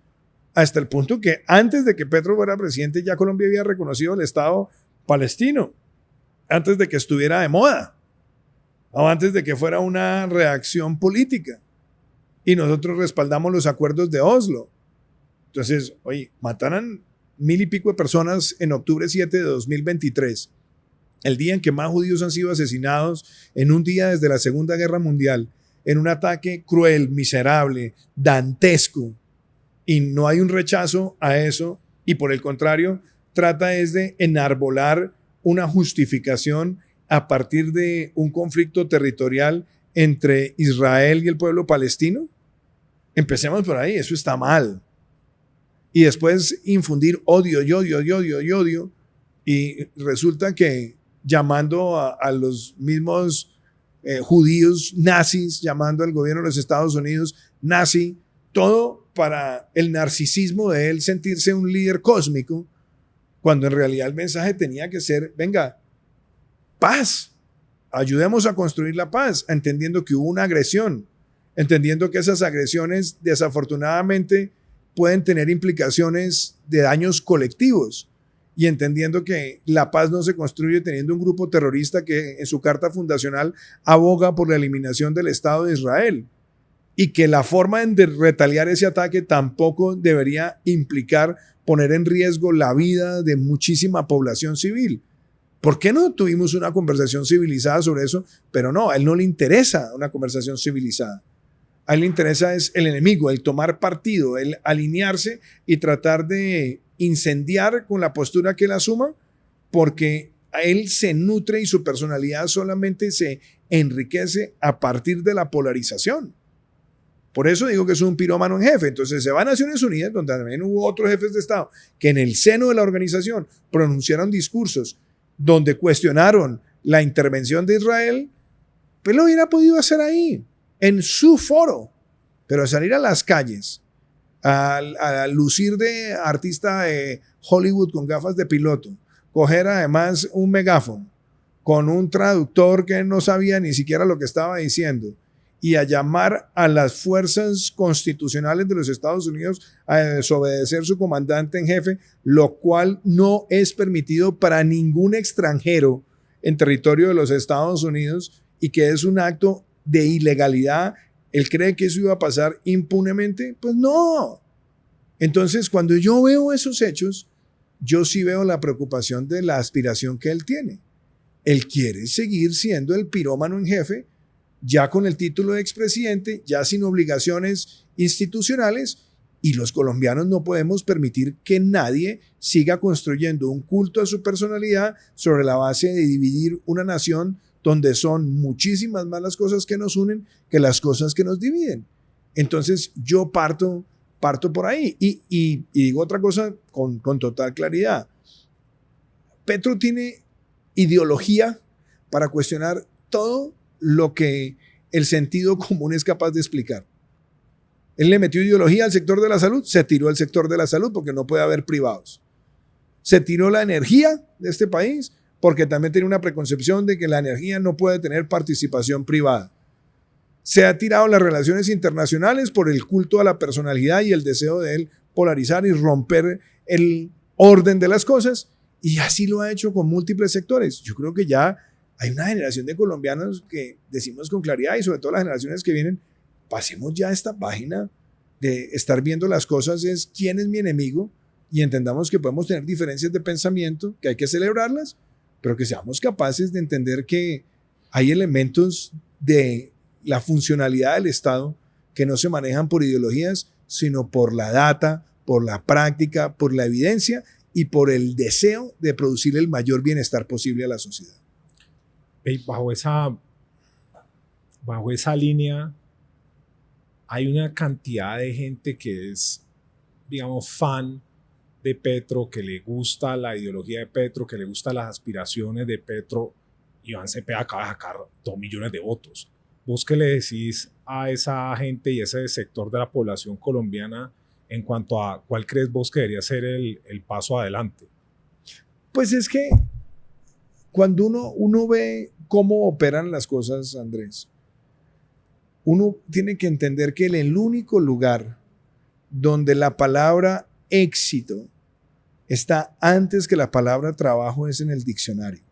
Hasta el punto que antes de que Petro fuera presidente ya Colombia había reconocido el Estado palestino, antes de que estuviera de moda, o antes de que fuera una reacción política. Y nosotros respaldamos los acuerdos de Oslo. Entonces, oye, mataron 1,000 y pico de personas en octubre 7 de 2023, el día en que más judíos han sido asesinados en un día desde la Segunda Guerra Mundial, en un ataque cruel, miserable, dantesco. Y no hay un rechazo a eso y por el contrario trata es de enarbolar una justificación a partir de un conflicto territorial entre Israel y el pueblo palestino. Empecemos por ahí, eso está mal. Y después infundir odio y resulta que llamando a los mismos judíos nazis, llamando al gobierno de los Estados Unidos nazi, todo para el narcisismo de él sentirse un líder cósmico, cuando en realidad el mensaje tenía que ser, venga, paz, ayudemos a construir la paz, entendiendo que hubo una agresión, entendiendo que esas agresiones desafortunadamente pueden tener implicaciones de daños colectivos y entendiendo que la paz no se construye teniendo un grupo terrorista que en su carta fundacional aboga por la eliminación del Estado de Israel, y que la forma de retaliar ese ataque tampoco debería implicar poner en riesgo la vida de muchísima población civil. ¿Por qué no tuvimos una conversación civilizada sobre eso? Pero no, a él no le interesa una conversación civilizada. A él le interesa es el enemigo, el tomar partido, el alinearse y tratar de incendiar con la postura que él asuma, porque a él se nutre y su personalidad solamente se enriquece a partir de la polarización. Por eso digo que es un pirómano en jefe. Entonces se va a Naciones Unidas, donde también hubo otros jefes de Estado que en el seno de la organización pronunciaron discursos donde cuestionaron la intervención de Israel, pues lo hubiera podido hacer ahí, en su foro. Pero salir a las calles, a lucir de artista de Hollywood con gafas de piloto, coger además un megáfono con un traductor que no sabía ni siquiera lo que estaba diciendo, y a llamar a las fuerzas constitucionales de los Estados Unidos a desobedecer su comandante en jefe, lo cual no es permitido para ningún extranjero en territorio de los Estados Unidos, y que es un acto de ilegalidad. ¿Él cree que eso iba a pasar impunemente? Pues no. Entonces, cuando yo veo esos hechos, yo sí veo la preocupación de la aspiración que él tiene. Él quiere seguir siendo el pirómano en jefe, ya con el título de expresidente, ya sin obligaciones institucionales, y los colombianos no podemos permitir que nadie siga construyendo un culto a su personalidad sobre la base de dividir una nación donde son muchísimas más las cosas que nos unen que las cosas que nos dividen. Entonces yo parto por ahí y digo otra cosa con total claridad. Petro tiene ideología para cuestionar todo lo que el sentido común es capaz de explicar. Él le metió ideología al sector de la salud, se tiró el sector de la salud porque no puede haber privados. Se tiró la energía de este país porque también tiene una preconcepción de que la energía no puede tener participación privada. Se ha tirado las relaciones internacionales por el culto a la personalidad y el deseo de él polarizar y romper el orden de las cosas, y así lo ha hecho con múltiples sectores. Yo creo que ya hay una generación de colombianos que decimos con claridad, y sobre todo las generaciones que vienen, pasemos ya esta página de estar viendo las cosas es quién es mi enemigo, y entendamos que podemos tener diferencias de pensamiento, que hay que celebrarlas, pero que seamos capaces de entender que hay elementos de la funcionalidad del Estado que no se manejan por ideologías, sino por la data, por la práctica, por la evidencia y por el deseo de producir el mayor bienestar posible a la sociedad. Bajo esa línea hay una cantidad de gente que es, digamos, fan de Petro, que le gusta la ideología de Petro, que le gustan las aspiraciones de Petro. Iván Cepeda acaba de sacar 2 millones de votos. ¿Vos qué le decís a esa gente y ese sector de la población colombiana en cuanto a cuál crees vos que debería ser el paso adelante? Pues es que cuando uno ve cómo operan las cosas, Andrés, uno tiene que entender que el único lugar donde la palabra éxito está antes que la palabra trabajo es en el diccionario.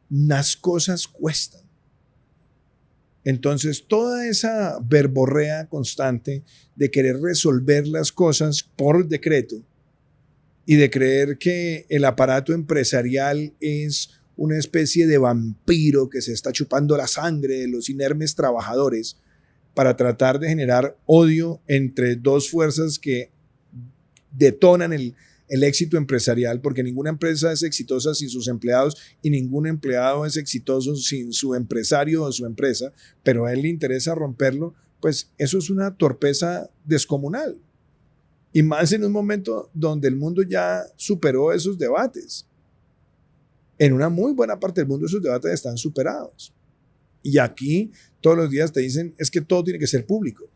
Las cosas cuestan. Entonces, toda esa verborrea constante de querer resolver las cosas por decreto y de creer que el aparato empresarial es una especie de vampiro que se está chupando la sangre de los inermes trabajadores para tratar de generar odio entre dos fuerzas que detonan el éxito empresarial, porque ninguna empresa es exitosa sin sus empleados y ningún empleado es exitoso sin su empresario o su empresa, pero a él le interesa romperlo, pues eso es una torpeza descomunal. Y más en un momento donde el mundo ya superó esos debates. En una muy buena parte del mundo esos debates están superados. Y aquí todos los días te dicen, es que todo tiene que ser público.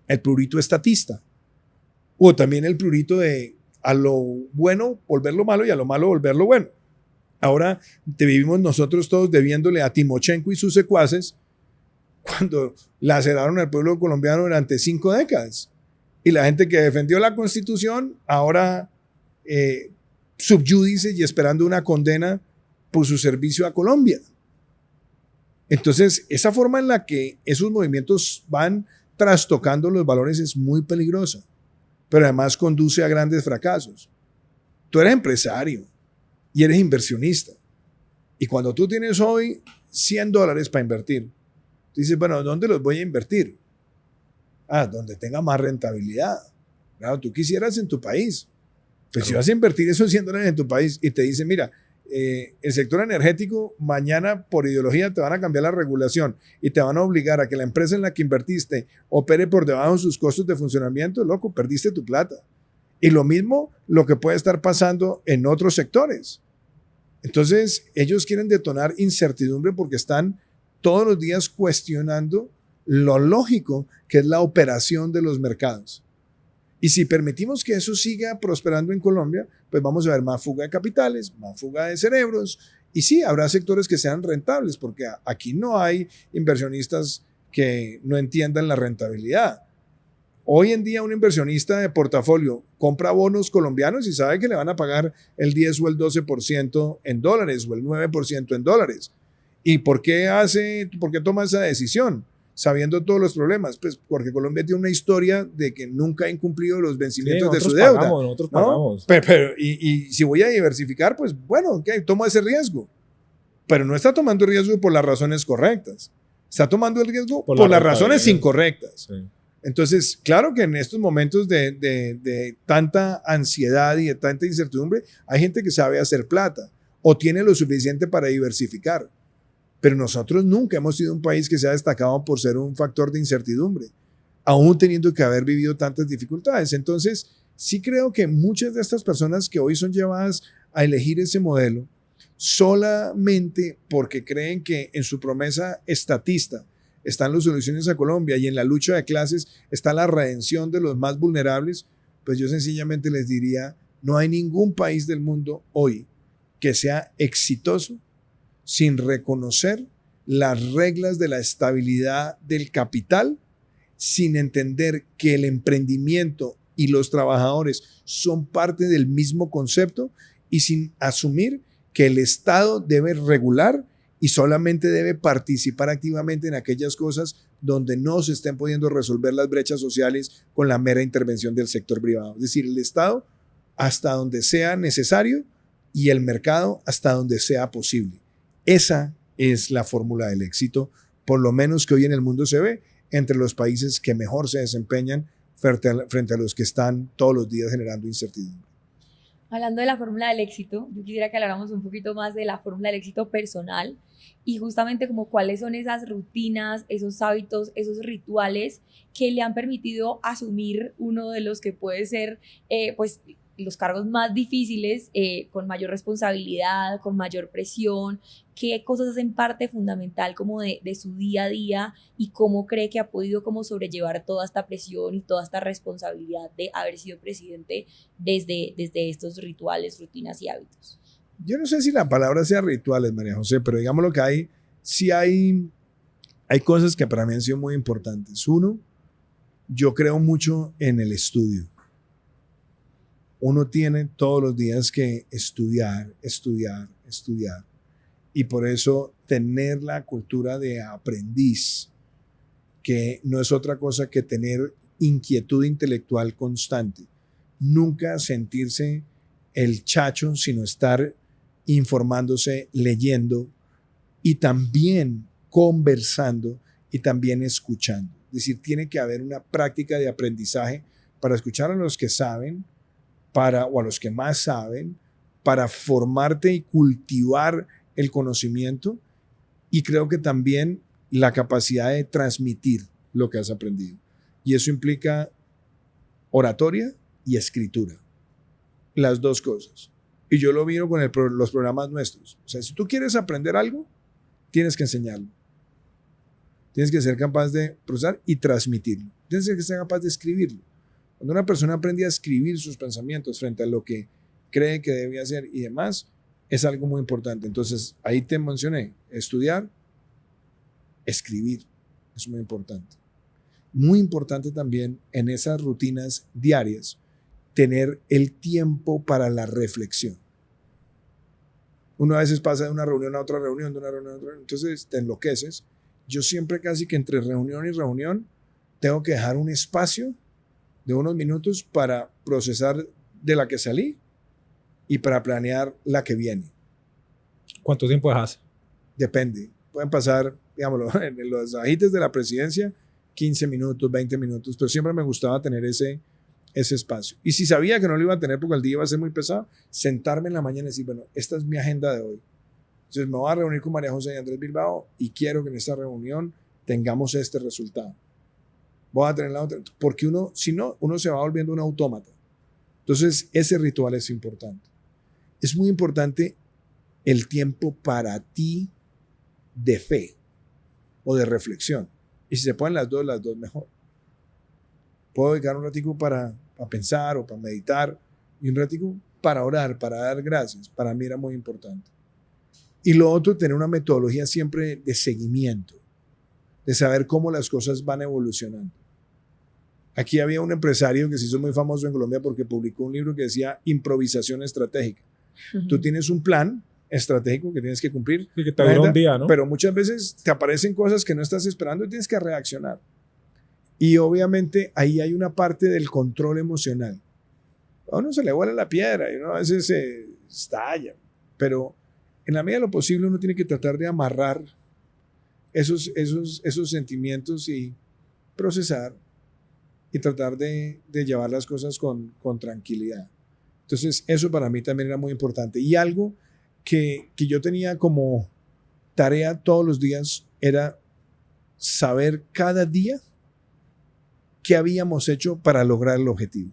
El prurito estatista. O también el prurito de a lo bueno volverlo malo y a lo malo volverlo bueno. Ahora te vivimos nosotros todos debiéndole a Timochenko y sus secuaces cuando laceraron al pueblo colombiano durante 5 décadas. Y la gente que defendió la Constitución ahora subyúdice y esperando una condena por su servicio a Colombia. Entonces, esa forma en la que esos movimientos van trastocando los valores es muy peligrosa, pero además conduce a grandes fracasos. Tú eres empresario y eres inversionista. Y cuando tú tienes hoy $100 para invertir, tú dices, bueno, ¿dónde los voy a invertir? Donde tenga más rentabilidad. Claro, tú quisieras en tu país. Pues si vas a invertir esos $100 en tu país y te dicen, mira, el sector energético, mañana por ideología te van a cambiar la regulación y te van a obligar a que la empresa en la que invertiste opere por debajo de sus costos de funcionamiento, loco, perdiste tu plata. Y lo mismo lo que puede estar pasando en otros sectores. Entonces, ellos quieren detonar incertidumbre porque están todos los días cuestionando lo lógico que es la operación de los mercados. Y si permitimos que eso siga prosperando en Colombia, pues vamos a ver más fuga de capitales, más fuga de cerebros. Y sí, habrá sectores que sean rentables, porque aquí no hay inversionistas que no entiendan la rentabilidad. Hoy en día un inversionista de portafolio compra bonos colombianos y sabe que le van a pagar el 10 o el 12% en dólares o el 9% en dólares. ¿Y por qué toma esa decisión? Sabiendo todos los problemas, pues porque Colombia tiene una historia de que nunca ha incumplido los vencimientos de su deuda. Nosotros pagamos. Y si voy a diversificar, pues bueno, okay, tomo ese riesgo. Pero no está tomando el riesgo por las razones correctas. Está tomando el riesgo por las razones incorrectas. Sí. Entonces, claro que en estos momentos de tanta ansiedad y de tanta incertidumbre, hay gente que sabe hacer plata o tiene lo suficiente para diversificar. Pero nosotros nunca hemos sido un país que se ha destacado por ser un factor de incertidumbre, aún teniendo que haber vivido tantas dificultades. Entonces, sí creo que muchas de estas personas que hoy son llevadas a elegir ese modelo, solamente porque creen que en su promesa estatista están las soluciones a Colombia y en la lucha de clases está la redención de los más vulnerables, pues yo sencillamente les diría, no hay ningún país del mundo hoy que sea exitoso sin reconocer las reglas de la estabilidad del capital, sin entender que el emprendimiento y los trabajadores son parte del mismo concepto y sin asumir que el Estado debe regular y solamente debe participar activamente en aquellas cosas donde no se estén pudiendo resolver las brechas sociales con la mera intervención del sector privado. Es decir, el Estado hasta donde sea necesario y el mercado hasta donde sea posible. Esa es la fórmula del éxito, por lo menos que hoy en el mundo se ve entre los países que mejor se desempeñan frente a los que están todos los días generando incertidumbre. Hablando de la fórmula del éxito, yo quisiera que habláramos un poquito más de la fórmula del éxito personal y justamente como cuáles son esas rutinas, esos hábitos, esos rituales que le han permitido asumir uno de los que puede ser pues los cargos más difíciles, con mayor responsabilidad, con mayor presión. ¿Qué cosas hacen parte fundamental como de su día a día y cómo cree que ha podido como sobrellevar toda esta presión y toda esta responsabilidad de haber sido presidente desde estos rituales, rutinas y hábitos? Yo no sé si la palabra sea rituales, María José, pero digamos lo que hay, sí hay cosas que para mí han sido muy importantes. Uno, yo creo mucho en el estudio. Uno tiene todos los días que estudiar. Y por eso tener la cultura de aprendiz, que no es otra cosa que tener inquietud intelectual constante. Nunca sentirse el chacho, sino estar informándose, leyendo y también conversando y también escuchando. Es decir, tiene que haber una práctica de aprendizaje para escuchar a los que saben, o a los que más saben, para formarte y cultivar el conocimiento, y creo que también la capacidad de transmitir lo que has aprendido. Y eso implica oratoria y escritura, las dos cosas. Y yo lo miro con los programas nuestros. O sea, si tú quieres aprender algo, tienes que enseñarlo. Tienes que ser capaz de procesar y transmitirlo. Tienes que ser capaz de escribirlo. Cuando una persona aprende a escribir sus pensamientos frente a lo que cree que debe hacer y demás, es algo muy importante. Entonces, ahí te mencioné, estudiar, escribir, es muy importante. Muy importante también en esas rutinas diarias, tener el tiempo para la reflexión. Uno a veces pasa de una reunión a otra reunión, de una reunión a otra reunión, entonces te enloqueces. Yo siempre casi que entre reunión y reunión tengo que dejar un espacio de unos minutos para procesar de la que salí y para planear la que viene. ¿Cuánto tiempo dejas? Depende. Pueden pasar, digámoslo, en los ajites de la presidencia, 15 minutos, 20 minutos, pero siempre me gustaba tener ese espacio. Y si sabía que no lo iba a tener porque el día iba a ser muy pesado, sentarme en la mañana y decir, bueno, esta es mi agenda de hoy. Entonces me voy a reunir con María José y Andrés Bilbao y quiero que en esta reunión tengamos este resultado. Voy a tener la otra, porque uno, si no, uno se va volviendo un autómata. Entonces ese ritual es importante. Es muy importante el tiempo para ti de fe o de reflexión. Y si se ponen las dos mejor. Puedo dedicar un ratico para pensar o para meditar y un ratico para orar, para dar gracias. Para mí era muy importante. Y lo otro, tener una metodología siempre de seguimiento, de saber cómo las cosas van evolucionando. Aquí había un empresario que se hizo muy famoso en Colombia porque publicó un libro que decía improvisación estratégica. Tú tienes un plan estratégico que tienes que cumplir. Y que te dura un día, ¿no? Pero muchas veces te aparecen cosas que no estás esperando y tienes que reaccionar. Y obviamente ahí hay una parte del control emocional. A uno se le vuela la piedra y uno a veces se estalla. Pero en la medida de lo posible uno tiene que tratar de amarrar esos sentimientos y procesar y tratar de llevar las cosas con tranquilidad. Entonces eso para mí también era muy importante. Y algo que yo tenía como tarea todos los días era saber cada día qué habíamos hecho para lograr el objetivo.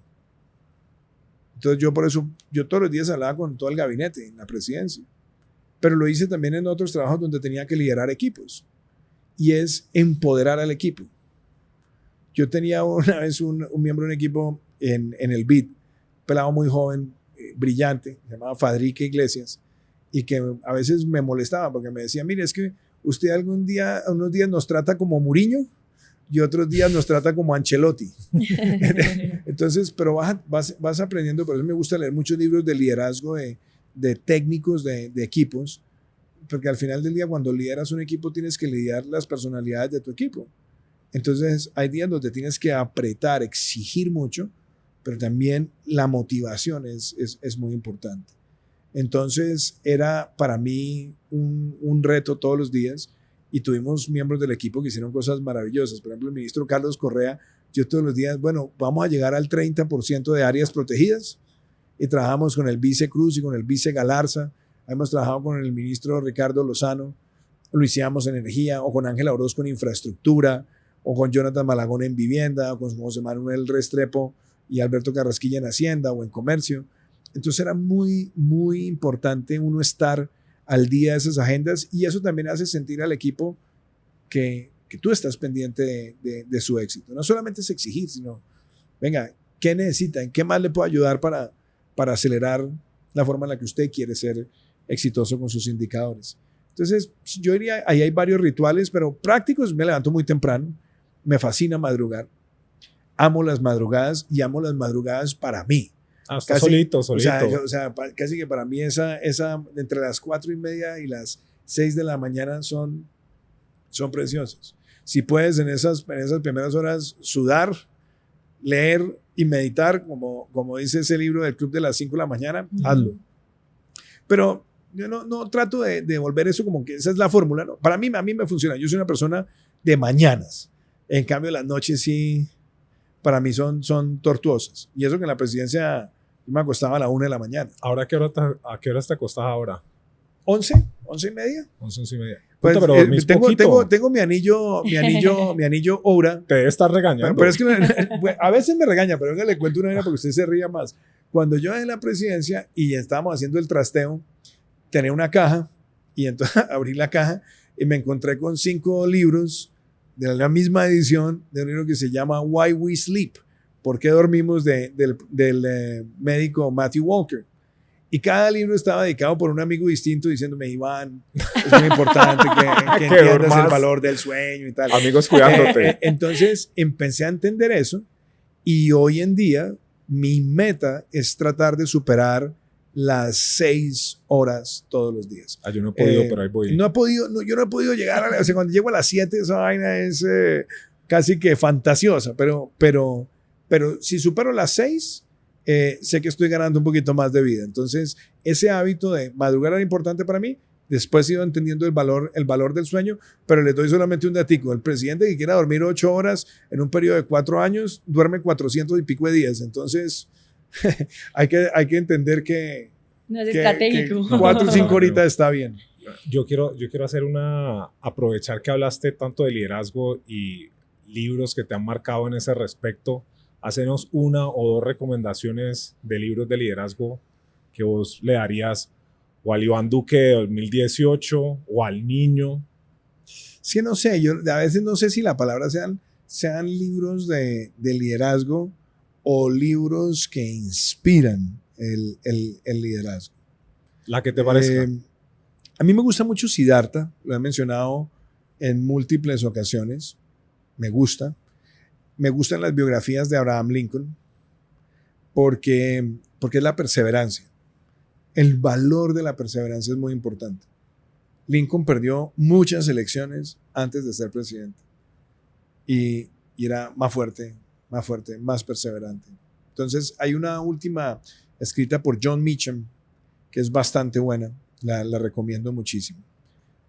Entonces yo por eso, yo todos los días hablaba con todo el gabinete en la presidencia, pero lo hice también en otros trabajos donde tenía que liderar equipos y es empoderar al equipo. Yo tenía una vez un miembro de un equipo en el BID, pelado muy joven, brillante, se llamaba Fadrique Iglesias, y que a veces me molestaba porque me decía, mire, es que usted unos días nos trata como Mourinho y otros días nos trata como Ancelotti. Entonces, pero vas aprendiendo, por eso me gusta leer muchos libros de liderazgo de técnicos de equipos, porque al final del día cuando lideras un equipo tienes que liderar las personalidades de tu equipo. Entonces hay días donde tienes que apretar, exigir mucho, pero también la motivación es muy importante. Entonces era para mí un reto todos los días y tuvimos miembros del equipo que hicieron cosas maravillosas. Por ejemplo, el ministro Carlos Correa, yo todos los días, bueno, vamos a llegar al 30% de áreas protegidas y trabajamos con el vice Cruz y con el vice Galarza. Hemos trabajado con el ministro Ricardo Lozano, Luis Ciamos en energía, o con Ángela Orozco en infraestructura, o con Jonathan Malagón en vivienda, o con José Manuel Restrepo y Alberto Carrasquilla en hacienda o en comercio. Entonces era muy, muy importante uno estar al día de esas agendas y eso también hace sentir al equipo que tú estás pendiente de su éxito. No solamente es exigir, sino, venga, ¿qué necesita? ¿En qué más le puedo ayudar para acelerar la forma en la que usted quiere ser exitoso con sus indicadores? Entonces, yo diría, ahí hay varios rituales, pero prácticos. Me levanto muy temprano, me fascina madrugar, amo las madrugadas y amo las madrugadas para mí. Está solito. O sea, casi que para mí esa entre las 4:30 y las 6 de la mañana son preciosas. Si puedes en esas primeras horas sudar, leer y meditar, como dice ese libro del Club de las 5 de la mañana, hazlo. Pero yo no trato de volver eso como que esa es la fórmula. ¿No? Para mí, a mí me funciona. Yo soy una persona de mañanas. En cambio, las noches sí, para mí son tortuosas. Y eso que en la presidencia yo me acostaba a la 1 de la mañana. ¿Ahora a qué horas te acostás ahora? 11, 11:30. 11:30. Pues, pero dormís poquito. Tengo mi anillo Oura. Te debe estar regañando. Pero es que a veces me regaña, pero venga, le cuento una vez porque usted se ría más. Cuando yo en la presidencia y estábamos haciendo el trasteo, tenía una caja y entonces abrí la caja y me encontré con 5 libros de la misma edición de un libro que se llama Why We Sleep, ¿por qué dormimos? del médico Matthew Walker. Y cada libro estaba dedicado por un amigo distinto diciéndome, Iván, es muy importante que entiendas el valor del sueño y tal. Amigos cuidándote. Entonces empecé a entender eso y hoy en día Mi meta es tratar de superar las 6 horas todos los días. Yo no he podido, pero ahí voy. No he podido, yo no he podido llegar o sea, cuando llego a las 7, esa vaina es casi que fantasiosa, pero si supero las 6, sé que estoy ganando un poquito más de vida. Entonces, ese hábito de madrugar era importante para mí. Después he ido entendiendo el valor del sueño, pero les doy solamente un datico. El presidente que quiera dormir 8 horas en un periodo de 4 años, duerme 400 y pico de días. Entonces, hay que entender que, no es estratégico. 4 o 5 horitas está bien. Yo quiero aprovechar que hablaste tanto de liderazgo y libros que te han marcado en ese respecto. Hacenos 1 o 2 recomendaciones de libros de liderazgo que vos le darías o al Iván Duque de 2018 o al niño. Sí, no sé, yo a veces no sé si la palabra sean libros de liderazgo o libros que inspiran el liderazgo. La que te parezca. A mí me gusta mucho Siddhartha, lo he mencionado en múltiples ocasiones. Me gustan las biografías de Abraham Lincoln porque es la perseverancia. El valor de la perseverancia es muy importante. Lincoln perdió muchas elecciones antes de ser presidente y era más fuerte, más perseverante. Entonces hay una última escrita por John Meacham que es bastante buena, la recomiendo muchísimo.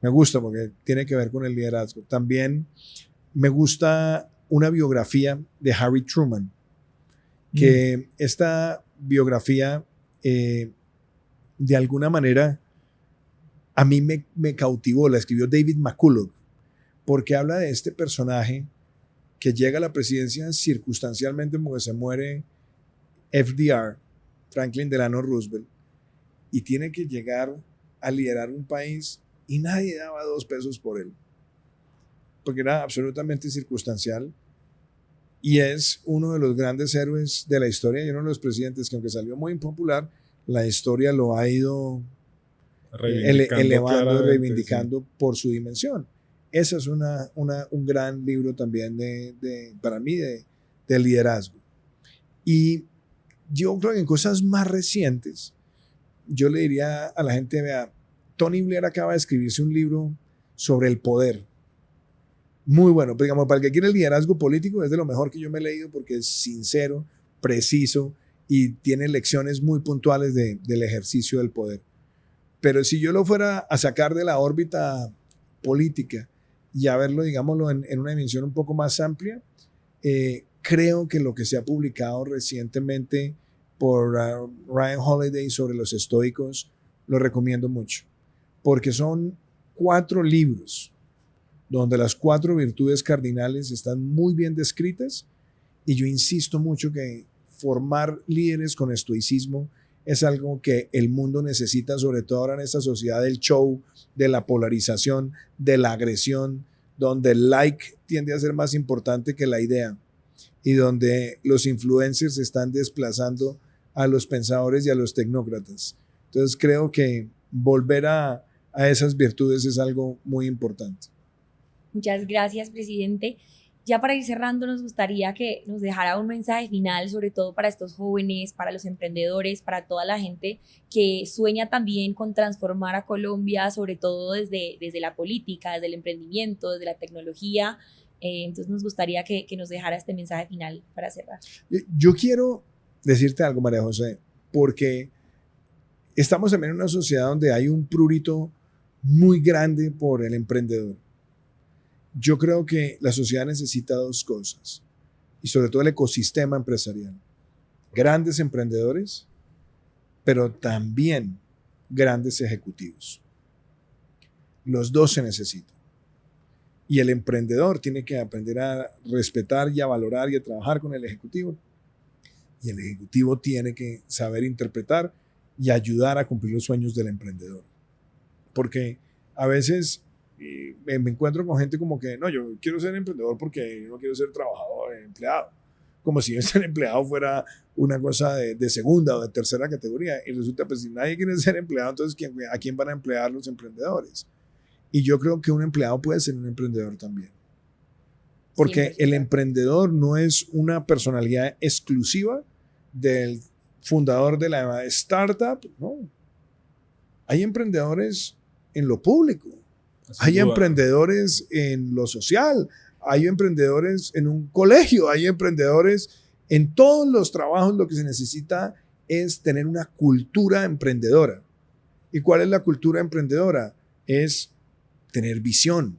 Me gusta porque tiene que ver con el liderazgo. También me gusta una biografía de Harry Truman, que esta biografía de alguna manera a mí me cautivó. La escribió David McCullough porque habla de este personaje que llega a la presidencia circunstancialmente porque se muere FDR, Franklin Delano Roosevelt, y tiene que llegar a liderar un país y nadie daba 2 pesos por él porque era absolutamente circunstancial. Y es uno de los grandes héroes de la historia y uno de los presidentes que, aunque salió muy impopular, la historia lo ha ido elevando y reivindicando, sí, por su dimensión. Ese es un gran libro también para mí de liderazgo. Y yo creo que en cosas más recientes, yo le diría a la gente, vea, Tony Blair acaba de escribirse un libro sobre el poder. Muy bueno, pero digamos, para el que quiere el liderazgo político es de lo mejor que yo me he leído porque es sincero, preciso y tiene lecciones muy puntuales del ejercicio del poder. Pero si yo lo fuera a sacar de la órbita política y a verlo, digámoslo, en una dimensión un poco más amplia, creo que lo que se ha publicado recientemente por Ryan Holiday sobre los estoicos, lo recomiendo mucho, porque son 4 libros donde las 4 virtudes cardinales están muy bien descritas, y yo insisto mucho que formar líderes con estoicismo es algo que el mundo necesita, sobre todo ahora en esta sociedad del show, de la polarización, de la agresión, donde el like tiende a ser más importante que la idea y donde los influencers están desplazando a los pensadores y a los tecnócratas. Entonces creo que volver a esas virtudes es algo muy importante. Muchas gracias, presidente. Ya para ir cerrando, nos gustaría que nos dejara un mensaje final, sobre todo para estos jóvenes, para los emprendedores, para toda la gente que sueña también con transformar a Colombia, sobre todo desde la política, desde el emprendimiento, desde la tecnología. Entonces nos gustaría que nos dejara este mensaje final para cerrar. Yo quiero decirte algo, María José, porque estamos también en una sociedad donde hay un prurito muy grande por el emprendedor. Yo creo que la sociedad necesita 2 cosas, y sobre todo el ecosistema empresarial. Grandes emprendedores, pero también grandes ejecutivos. Los 2 se necesitan. Y el emprendedor tiene que aprender a respetar y a valorar y a trabajar con el ejecutivo. Y el ejecutivo tiene que saber interpretar y ayudar a cumplir los sueños del emprendedor. Porque a veces me encuentro con gente como que, no, yo quiero ser emprendedor porque no quiero ser trabajador, empleado. Como si ser empleado fuera una cosa de segunda o de tercera categoría. Y resulta, pues si nadie quiere ser empleado, entonces ¿a quién van a emplear los emprendedores? Y yo creo que un empleado puede ser un emprendedor también. Porque 100%. El emprendedor no es una personalidad exclusiva del fundador de la startup, no. Hay emprendedores en lo público, hay emprendedores en lo social, hay emprendedores en un colegio, hay emprendedores en todos los trabajos. Lo que se necesita es tener una cultura emprendedora. ¿Y cuál es la cultura emprendedora? Es tener visión,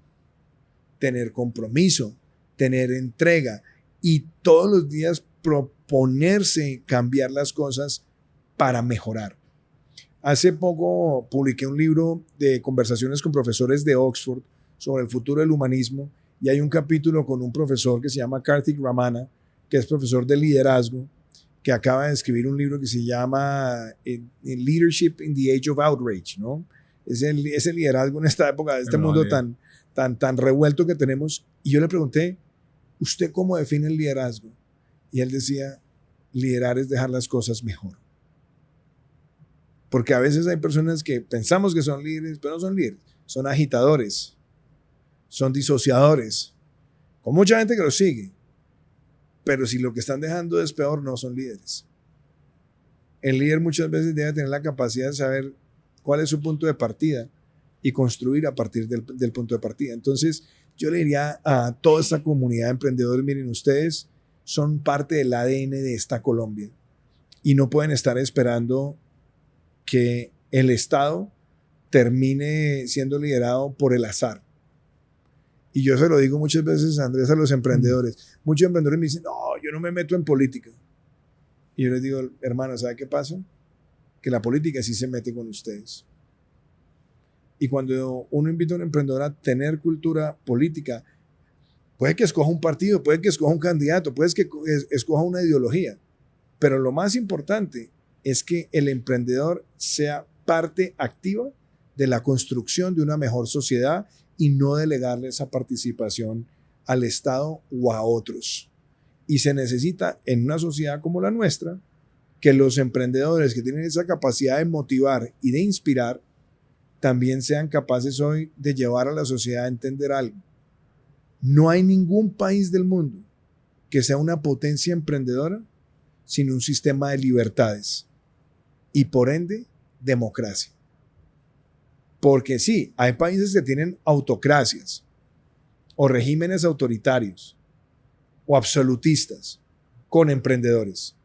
tener compromiso, tener entrega y todos los días proponerse cambiar las cosas para mejorar. Hace poco publiqué un libro de conversaciones con profesores de Oxford sobre el futuro del humanismo y hay un capítulo con un profesor que se llama Karthik Ramana, que es profesor de liderazgo, que acaba de escribir un libro que se llama Leadership in the Age of Outrage, ¿no? Ese liderazgo en esta época, de este mundo tan revuelto que tenemos. Y yo le pregunté, ¿usted cómo define el liderazgo? Y él decía, liderar es dejar las cosas mejor. Porque a veces hay personas que pensamos que son líderes, pero no son líderes. Son agitadores, son disociadores, con mucha gente que los sigue. Pero si lo que están dejando es peor, no son líderes. El líder muchas veces debe tener la capacidad de saber cuál es su punto de partida y construir a partir del punto de partida. Entonces, yo le diría a toda esta comunidad de emprendedores, miren, ustedes son parte del ADN de esta Colombia y no pueden estar esperando que el Estado termine siendo liderado por el azar. Y yo se lo digo muchas veces, Andrés, a los emprendedores. Muchos emprendedores me dicen, no, yo no me meto en política. Y yo les digo, hermano, ¿sabe qué pasa? Que la política sí se mete con ustedes. Y cuando uno invita a un emprendedor a tener cultura política, puede que escoja un partido, puede que escoja un candidato, puede que escoja una ideología. Pero lo más importante es que el emprendedor sea parte activa de la construcción de una mejor sociedad y no delegarle esa participación al Estado o a otros. Y se necesita en una sociedad como la nuestra que los emprendedores que tienen esa capacidad de motivar y de inspirar también sean capaces hoy de llevar a la sociedad a entender algo. No hay ningún país del mundo que sea una potencia emprendedora sin un sistema de libertades y por ende democracia. Porque sí, hay países que tienen autocracias o regímenes autoritarios o absolutistas con emprendedores.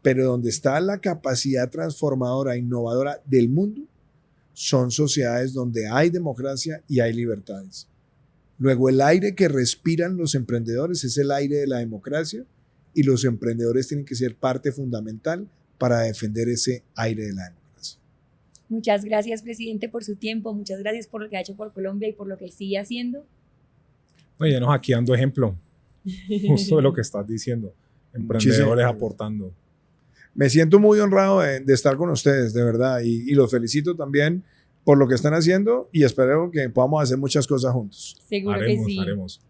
Pero donde está la capacidad transformadora e innovadora del mundo son sociedades donde hay democracia y hay libertades. Luego, el aire que respiran los emprendedores es el aire de la democracia y los emprendedores tienen que ser parte fundamental para defender ese aire de la democracia. Muchas gracias, presidente, por su tiempo. Muchas gracias por lo que ha hecho por Colombia y por lo que sigue haciendo. Oye, nos aquí dando ejemplo justo de lo que estás diciendo. Emprendedores aportando. Me siento muy honrado de estar con ustedes, de verdad, y los felicito también por lo que están haciendo y espero que podamos hacer muchas cosas juntos. Seguro que sí. Haremos.